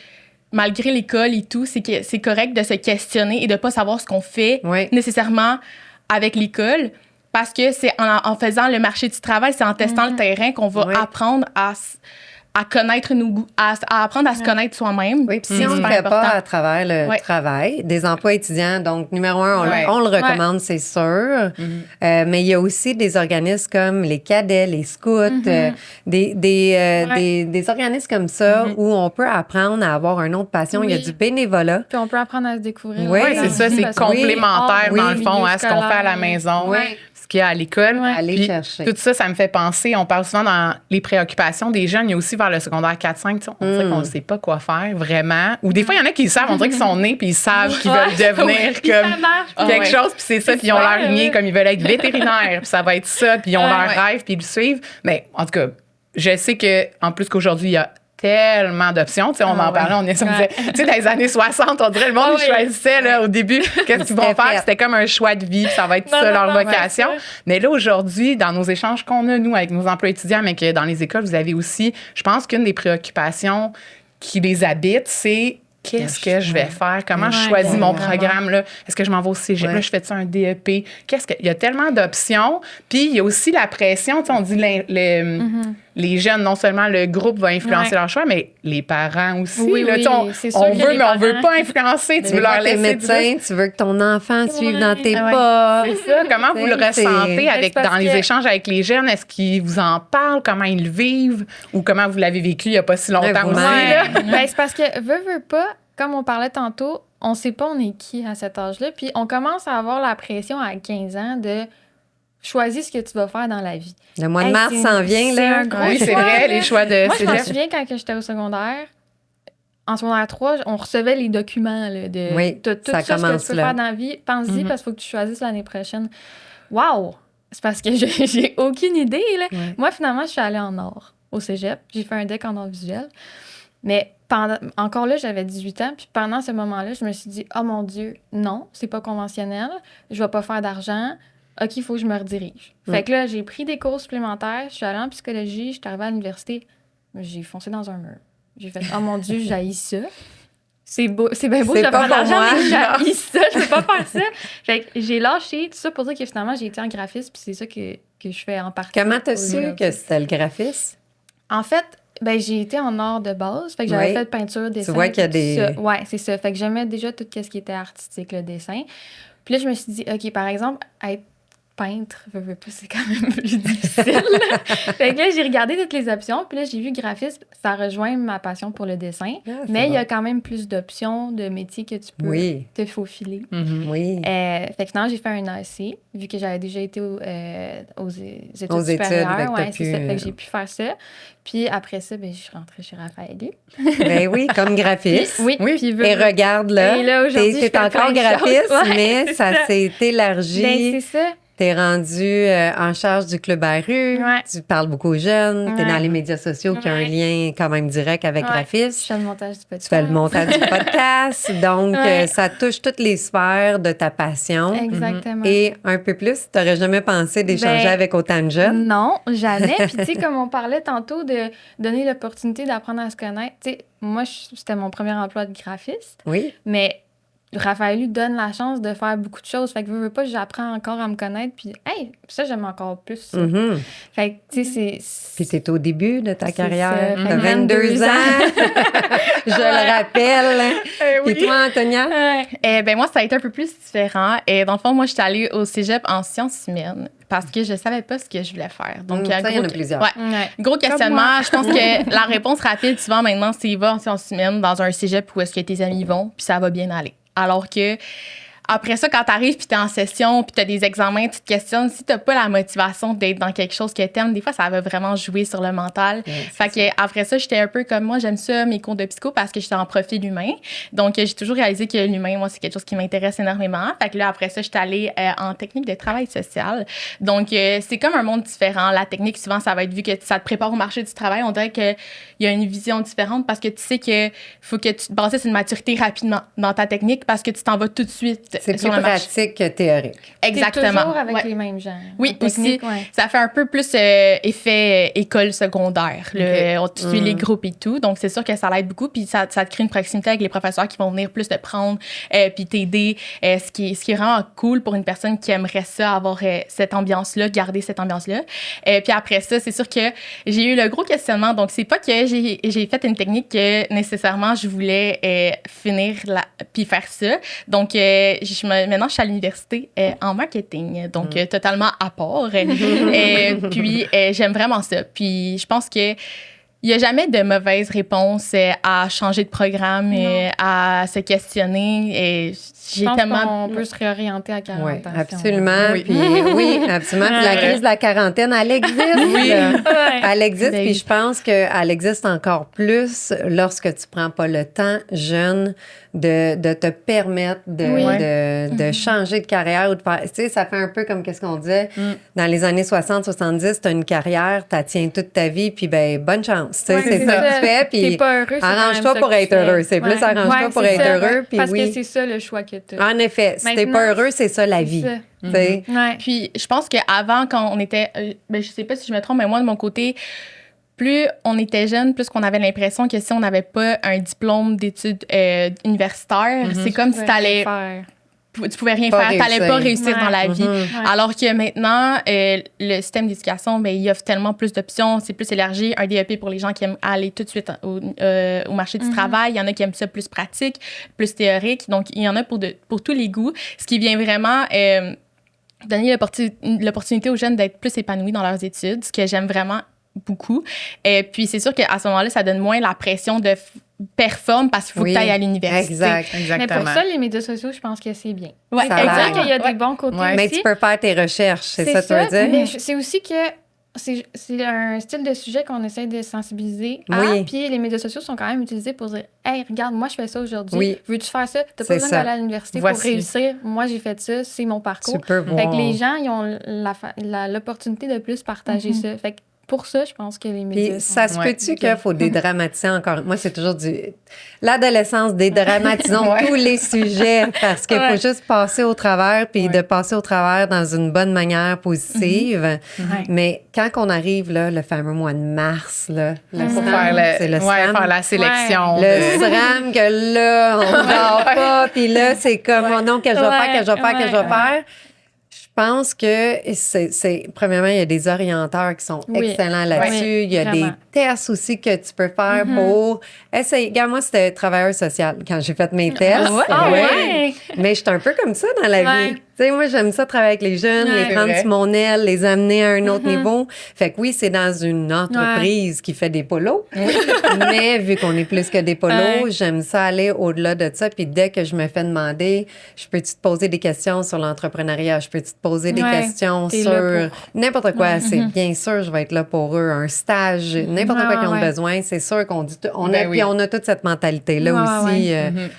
B: malgré l'école et tout, c'est correct de se questionner et de ne pas savoir ce qu'on fait nécessairement avec l'école. Parce que c'est en faisant le marché du travail, c'est en testant le terrain qu'on va apprendre à connaître nos goûts, à apprendre à se connaître soi-même.
D: Oui, puis si on ne le fait pas à travers le travail, des emplois étudiants, donc numéro un, on le recommande, c'est sûr. Mais il y a aussi des organismes comme les cadets, les scouts, des organismes comme ça où on peut apprendre à avoir une autre passion. Il y a du bénévolat.
C: Puis on peut apprendre à se découvrir.
A: Oui, c'est ça, c'est complémentaire dans le fond à ce qu'on fait à la maison. Ce qu'il y a à l'école.
D: Aller chercher.
A: Tout ça, ça me fait penser, on parle souvent dans les préoccupations des jeunes, il y a aussi vers le secondaire 4-5, on dirait qu'on ne sait pas quoi faire vraiment. Ou des fois, il y en a qui le savent, on dirait qu'ils sont nés puis ils savent qu'ils veulent devenir comme quelque chose, puis c'est ça, puis ils ont leur lignée comme ils veulent être vétérinaires, puis ça va être ça, puis ils ont leur rêve, puis ils le suivent. Mais en tout cas, je sais qu'en plus qu'aujourd'hui, il y a tellement d'options. Tu sais, on en parlait, on disait, tu sais, dans les années 60, on dirait le monde choisissait là, au début qu'est-ce qu'ils vont faire. C'était comme un choix de vie, puis ça va être ça leur vocation. Mais là, aujourd'hui, dans nos échanges qu'on a, nous, avec nos emplois étudiants, mais que dans les écoles, vous avez aussi, je pense qu'une des préoccupations qui les habite, c'est qu'est-ce que je vais faire? Comment je choisis mon programme? Là? Est-ce que je m'en vais au cégep? Là, je fais un DEP? Il y a tellement d'options. Puis, il y a aussi la pression. Tu sais, on dit les jeunes, non seulement le groupe va influencer leur choix, mais les parents aussi.
C: Oui,
A: là,
C: c'est sûr
A: on
C: que
A: veut,
C: les
A: mais on veut
C: parents-
A: pas influencer. Tu veux leur laisser
D: médecin, tu veux que ton enfant suive dans tes pas.
A: C'est ça. Comment vous le ressentez dans les
C: que-
A: échanges avec les jeunes? Est-ce qu'ils vous en parlent? Comment ils le vivent? Ou comment vous l'avez vécu il n'y a pas si longtemps aussi? Là?
C: Ben, c'est parce que, veut pas, comme on parlait tantôt, on sait pas on est qui à cet âge-là. Puis on commence à avoir la pression à 15 ans de choisir ce que tu vas faire dans la vie.
D: Le mois de mars s'en vient,
C: c'est
D: là.
C: un gros
A: Oui, c'est
C: choix,
A: vrai,
C: là.
A: les choix de
C: Moi, je m'en
A: cégep.
C: souviens quand que j'étais au secondaire. En secondaire 3, on recevait les documents là, de
D: Oui,
C: tout
D: ça
C: ça, ce que
D: commence
C: tu peux
D: là.
C: faire dans la vie. Pense-y parce qu'il faut que tu choisisses l'année prochaine. Wow! C'est parce que j'ai aucune idée. Là.
D: Ouais.
C: Moi, finalement, je suis allée en art au cégep. J'ai fait un deck en art visuel. Mais encore là, j'avais 18 ans. Puis pendant ce moment-là, je me suis dit, oh mon Dieu, non, c'est pas conventionnel. Je vais pas faire d'argent. OK, il faut que je me redirige. Fait que là, j'ai pris des cours supplémentaires. Je suis allée en psychologie. Je suis arrivée à l'université. J'ai foncé dans un mur. J'ai fait, oh mon Dieu, j'haïs ça. C'est beau, c'est bien beau,
D: C'est
C: je vais
D: pas
C: faire de
D: pour
C: l'argent,
D: moi.
C: mais j'haïs ça, je peux pas faire ça. Fait que j'ai lâché tout ça pour dire que finalement, j'ai été en graphisme, puis c'est ça que je fais en partie.
D: Comment t'as su
C: aujourd'hui.
D: que c'était le graphisme?
C: En fait, ben, j'ai été en art de base. Fait que j'avais
D: Oui.
C: fait peinture, dessin.
D: vois qu'il y a
C: tout
D: des-
C: ça. Ouais, c'est ça. Fait que j'aimais déjà tout ce qui était artistique, le dessin. Puis là, je me suis dit, OK, par exemple, être peintre, veux pas, c'est quand même plus difficile. Fait que là, j'ai regardé toutes les options. Puis là, j'ai vu graphisme, ça rejoint ma passion pour le dessin.
D: Ah, c'est
C: Mais il y a
D: bon.
C: quand même plus d'options, de métiers que tu peux
D: Oui.
C: te faufiler.
D: Oui.
C: Fait que finalement, j'ai fait un AEC, vu que j'avais déjà été aux études
D: Aux études,
C: supérieures.
D: fait que t'as
C: Ouais, c'est ça.
D: pu,
C: Fait que j'ai pu faire ça. Puis après ça, ben, je suis rentrée chez Raphaël.
D: Ben oui, comme graphiste.
C: Oui,
A: Oui.
C: puis
D: Et regarde là,
C: Et là, aujourd'hui,
D: t'es
C: je fais
D: encore
C: plein de
D: graphiste,
C: choses. Ouais,
D: mais
C: c'est
D: ça
C: ça.
D: s'est élargi.
C: Ben, c'est ça.
D: T'es rendu en charge du Club à rue,
C: Ouais.
D: tu parles beaucoup aux jeunes, t'es
C: Ouais.
D: dans les médias sociaux qui ont un
C: Ouais.
D: lien quand même direct avec
C: Ouais. Je
D: graphisme.
C: fais le montage du podcast.
D: Tu fais le montage du podcast, donc
C: Ouais.
D: ça touche toutes les sphères de ta passion.
C: Exactement.
D: Et un peu plus, t'aurais jamais pensé d'échanger
C: Ben,
D: avec autant de jeunes?
C: Non, jamais. Puis, tu sais, comme on parlait tantôt de donner l'opportunité d'apprendre à se connaître, tu sais, moi, c'était mon premier emploi de graphiste,
D: Oui.
C: mais Raphaël lui donne la chance de faire beaucoup de choses. Fait que veux pas, j'apprends encore à me connaître. Puis, hey, ça, j'aime encore plus ça.
D: Mhm.
C: Fait que, tu sais,
D: Puis t'es au début de ta
C: C'est
D: carrière,
C: ça.
D: t'as
C: Fait que
D: 22 ans, je le rappelle. Puis toi, Antonia?
C: Ouais.
B: Ben moi, ça a été un peu plus différent. Et dans le fond, moi, j'étais allée au cégep en sciences humaines parce que je savais pas ce que je voulais faire. Donc,
D: Ça, il y en a plusieurs.
B: Ouais.
C: Ouais.
B: Gros questionnement.
C: moi.
B: Je pense que la réponse rapide, souvent maintenant, c'est va en sciences humaines dans un cégep où est-ce que tes amis vont, puis ça va bien aller. Alors que après ça, quand t'arrives puis t'es en session puis t'as des examens, tu te questionnes. Si t'as pas la motivation d'être dans quelque chose que t'aimes, des fois, ça va vraiment jouer sur le mental. Fait que après ça, j'étais un peu comme moi, j'aime ça, mes cours de psycho, parce que j'étais en profil humain. Donc, j'ai toujours réalisé que l'humain, moi, c'est quelque chose qui m'intéresse énormément. Fait que là, après ça, j'étais allée en technique de travail social. Donc, c'est comme un monde différent. La technique, souvent, ça va être vu que ça te prépare au marché du travail. On dirait qu'il y a une vision différente parce que tu sais que faut que tu te bâtisses une maturité rapidement dans ta technique parce que tu t'en vas tout de suite.
D: C'est plus
B: sur le marché.
D: pratique que théorique.
B: Exactement.
C: T'es toujours avec
B: Ouais.
C: les mêmes gens.
B: Oui,
C: En technique,
B: aussi.
C: ouais.
B: Ça fait un peu plus effet école secondaire. On te suit les groupes et tout. Donc, c'est sûr que ça l'aide beaucoup. Puis, ça te crée une proximité avec les professeurs qui vont venir plus te prendre puis t'aider. Ce qui est vraiment cool pour une personne qui aimerait ça, avoir cette ambiance-là, garder cette ambiance-là. Puis après ça, c'est sûr que j'ai eu le gros questionnement. Donc, c'est pas que j'ai fait une technique que nécessairement je voulais finir puis faire ça. Donc, maintenant, je suis à l'université en marketing, donc totalement à part. Puis, j'aime vraiment ça. Puis, je pense que il n'y a jamais de mauvaise réponse à changer de programme, à se questionner. Et
C: Je
B: j'ai
C: pense
B: tellement...
C: qu'on peut se réorienter à 40
D: Oui,
C: ans. si on
D: absolument.
A: Oui.
D: Puis, oui, absolument. Puis la crise de la quarantaine, elle existe.
C: veut. Ouais.
D: Elle existe,
B: Ben
D: puis
B: oui.
D: je pense qu'elle existe encore plus lorsque tu prends pas le temps, jeune, de te permettre de changer de carrière ou de faire... Tu sais, ça fait un peu comme qu'est-ce qu'on disait, dans les années 60, 70, tu as une carrière, tu tiens toute ta vie, puis ben bonne chance. Tu sais,
C: Ouais,
D: c'est ça que tu fais, puis
C: T'es pas heureux, c'est quand même
D: arrange-toi
C: ça
D: pour
C: que tu
D: être
C: fais.
D: heureux. C'est plus
C: Ouais.
D: arrange-toi pour
C: c'est
D: être
C: ça.
D: heureux, puis
C: Parce
D: oui.
C: que c'est ça le choix que tu as.
D: En effet, si t'es
C: Maintenant,
D: pas heureux, c'est ça la vie.
C: ça.
D: Tu sais.
C: Ouais.
B: Puis, je pense qu'avant, quand on était... je sais pas si je me trompe, mais moi, de mon côté... plus on était jeune, plus qu'on avait l'impression que si on n'avait pas un diplôme d'études universitaires, c'est comme si tu pouvais rien faire, t'allais pas réussir dans la vie. Alors que maintenant, le système d'éducation, ben, il offre tellement plus d'options, c'est plus élargi. Un DEP pour les gens qui aiment aller tout de suite au marché du travail. Il y en a qui aiment ça plus pratique, plus théorique. Donc, il y en a pour tous les goûts. Ce qui vient vraiment donner l'opportunité aux jeunes d'être plus épanouis dans leurs études, ce que j'aime vraiment beaucoup. Et puis, c'est sûr qu'à ce moment-là, ça donne moins la pression de performe parce qu'il faut que tu ailles à l'université.
A: Exactement.
C: Mais pour ça, les médias sociaux, je pense que c'est bien.
B: Ouais,
C: C'est dire qu'il y a des bons côtés aussi.
D: Mais tu peux faire tes recherches, c'est ça que tu veux dire?
C: Mais c'est aussi que c'est un style de sujet qu'on essaie de sensibiliser à. Puis les médias sociaux sont quand même utilisés pour dire « Hey, regarde, moi, je fais ça aujourd'hui.
D: Oui.
C: Veux-tu faire ça? T'as pas besoin d'aller à l'université pour réussir. Moi, j'ai fait ça. C'est mon parcours. » Fait que les gens, ils ont l'opportunité de plus partager ça. Fait que pour ça, je pense que les médias...
D: Puis ça se peut-tu qu'il faut dédramatiser encore? Moi, c'est toujours l'adolescence, dédramatisons tous les sujets parce qu'il faut juste passer au travers puis de passer au travers dans une bonne manière positive. Mais quand on arrive, là, le fameux mois de mars, là, le SRAM, c'est le SRAM.
A: Faire la sélection.
D: Le SRAM, que là, on ne dort pas, puis là, c'est comme, oh non, que je vais faire. Je pense que c'est premièrement, il y a des orienteurs qui sont excellents là-dessus. Il y a des tests aussi que tu peux faire pour essayer. Regarde, moi, c'était travailleur social quand j'ai fait mes tests. Mais je suis un peu comme ça dans la vie. Tu sais, moi, j'aime ça travailler avec les jeunes, les prendre sur mon aile, les amener à un autre niveau. Fait que oui, c'est dans une entreprise qui fait des polos. Mais vu qu'on est plus que des polos, j'aime ça aller au-delà de ça. Puis dès que je me fais demander, je peux-tu te poser des questions sur l'entrepreneuriat? Je peux-tu te poser des questions sur n'importe quoi? C'est bien sûr, je vais être là pour eux. Un stage, n'importe quoi qu'ils ont besoin. C'est sûr qu'on dit... Puis on a toute cette mentalité-là aussi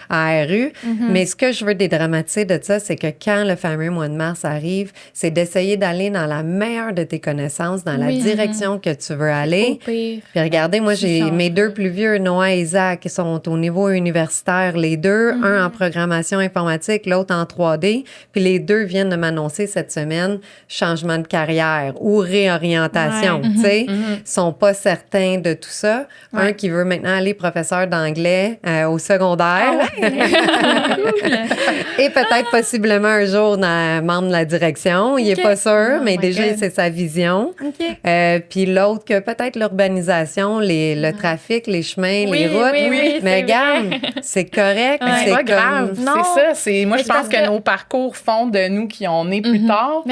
D: à RU. Mais ce que je veux dédramatiser de ça, c'est que quand le fameux mois de mars arrive, c'est d'essayer d'aller dans la meilleure de tes connaissances, dans la direction que tu veux aller. Puis regardez, moi, j'ai mes deux plus vieux, Noah et Isaac, qui sont au niveau universitaire, les deux, un en programmation informatique, l'autre en 3D. Puis les deux viennent de m'annoncer cette semaine changement de carrière ou réorientation. Tu sais, sont pas certains de tout ça. Un qui veut maintenant aller professeur d'anglais au secondaire. Et peut-être possiblement un jour membre de la direction. Il est pas sûr, mais déjà, c'est sa vision. Puis l'autre, que peut-être l'urbanisation, le trafic, les chemins, les routes. Mais regarde, c'est correct.
A: C'est pas grave. C'est ça. Moi, je pense que nos parcours font de nous qui on est plus tard.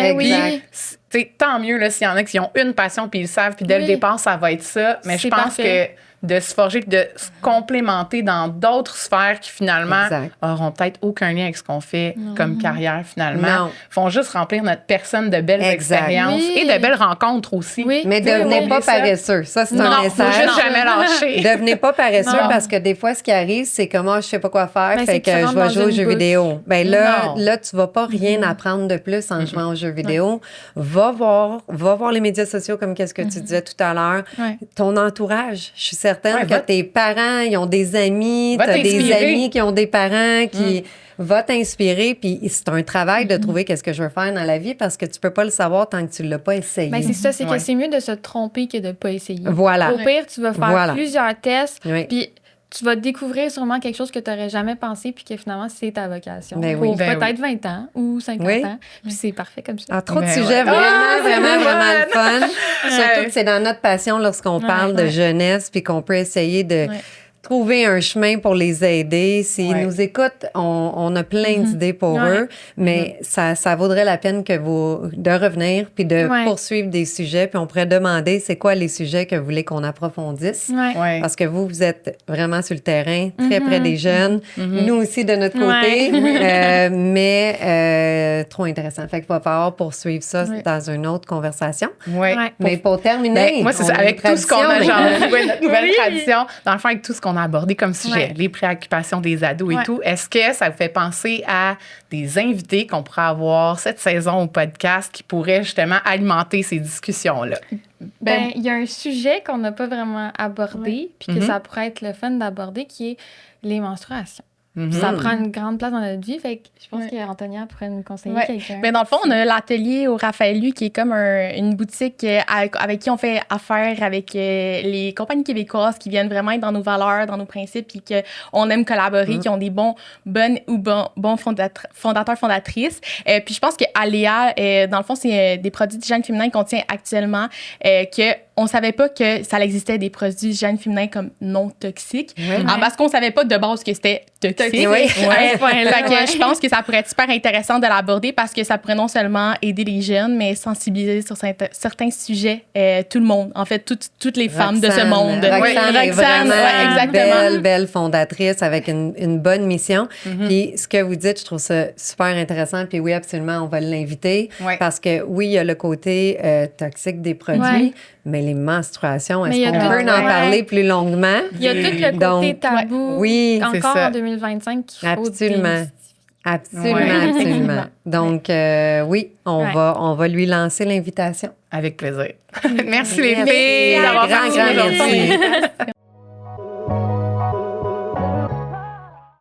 A: Tant mieux là, s'il y en a qui ont une passion puis ils le savent, puis dès le départ, ça va être ça. Mais je pense que de se forger puis de se complémenter dans d'autres sphères qui, finalement, auront peut-être aucun lien avec ce qu'on fait comme carrière, finalement. Font juste remplir notre personne de belles expériences et de belles rencontres aussi.
D: Mais devenez pas paresseux. Ça, c'est un message.
A: Non, faut juste jamais lâcher.
D: Devenez pas paresseux parce que des fois, ce qui arrive, c'est que moi, je sais pas quoi faire, fait que je vais jouer aux jeux vidéo. Ben là, tu vas pas rien apprendre de plus en jouant aux jeux vidéo. Va voir les médias sociaux comme qu'est-ce que tu disais tout à l'heure. Ton entourage, je suis certaine que tes parents, ils ont des amis, tu as des amis qui ont des parents qui vont t'inspirer. Puis c'est un travail de trouver qu'est-ce que je veux faire dans la vie parce que tu peux pas le savoir tant que tu l'as pas essayé.
C: Ben, c'est ça, c'est que c'est mieux de se tromper que de pas essayer.
D: Voilà.
C: Au pire, tu vas faire plusieurs tests, puis tu vas découvrir sûrement quelque chose que tu n'aurais jamais pensé puis que finalement, c'est ta vocation. Pour peut-être 20 ans ou 50 ans. Puis c'est parfait comme ça.
D: Trop de sujets vraiment le fun. Surtout que c'est dans notre passion lorsqu'on parle de jeunesse puis qu'on peut essayer de trouver un chemin pour les aider. S'ils nous écoutent, on a plein d'idées pour eux, mais ça vaudrait la peine de revenir puis de poursuivre des sujets. Puis on pourrait demander c'est quoi les sujets que vous voulez qu'on approfondisse. Parce que vous êtes vraiment sur le terrain, très près des jeunes. Nous aussi de notre côté, mais trop intéressant. Fait qu'il va falloir poursuivre ça dans une autre conversation. Mais pour terminer,
A: moi, c'est ça, avec tout ce qu'on a, notre nouvelle tradition, dans le fond, avec tout ce qu'on a abordé comme sujet, les préoccupations des ados et tout, est-ce que ça vous fait penser à des invités qu'on pourrait avoir cette saison au podcast qui pourraient justement alimenter ces discussions-là?
C: Ben, il y a un sujet qu'on n'a pas vraiment abordé, puis que ça pourrait être le fun d'aborder, qui est les menstruations. Ça prend une grande place dans notre vie. Fait que je pense
B: Ouais.
C: qu'Antonia pourrait nous conseiller
B: Ouais.
C: quelqu'un.
B: Ben, dans le fond, on a l'atelier au Raphaël Lu qui est comme une boutique avec qui on fait affaire avec les compagnies québécoises qui viennent vraiment être dans nos valeurs, dans nos principes, puis qu'on aime collaborer, qui ont des bons fondateurs, fondatrices. Puis je pense que Aléa, dans le fond, c'est des produits d'hygiène féminin qu'on tient actuellement, que on savait pas que ça existait des produits d'hygiène féminin comme non toxiques. Parce qu'on savait pas de base que c'était toxique.
D: Oui.
B: Ouais. Fait que je pense que ça pourrait être super intéressant de l'aborder parce que ça pourrait non seulement aider les jeunes, mais sensibiliser sur certains sujets tout le monde. En fait, toutes les femmes de ce monde.
D: Roxane est vraiment
B: exactement.
D: belle fondatrice avec une bonne mission. Puis ce que vous dites, je trouve ça super intéressant. Puis oui, absolument, on va l'inviter.
A: Ouais.
D: Parce que oui, il y a le côté toxique des produits,
C: Ouais.
D: mais les menstruations,
C: Mais il y
D: est-ce
C: a
D: qu'on
C: tout-
D: peut en
C: ouais.
D: parler plus longuement?
C: Il y a tout le côté
D: Donc,
C: tabou
D: oui,
A: c'est
C: encore
A: ça.
C: en 2025 qu'il faut
D: absolument.
C: démystifier.
D: Absolument,
A: Ouais.
D: absolument. Donc, oui, on va lui lancer l'invitation.
A: Avec plaisir. Merci les filles
C: Merci.
A: d'avoir
D: Grand,
A: participé
D: grand merci.
A: aujourd'hui.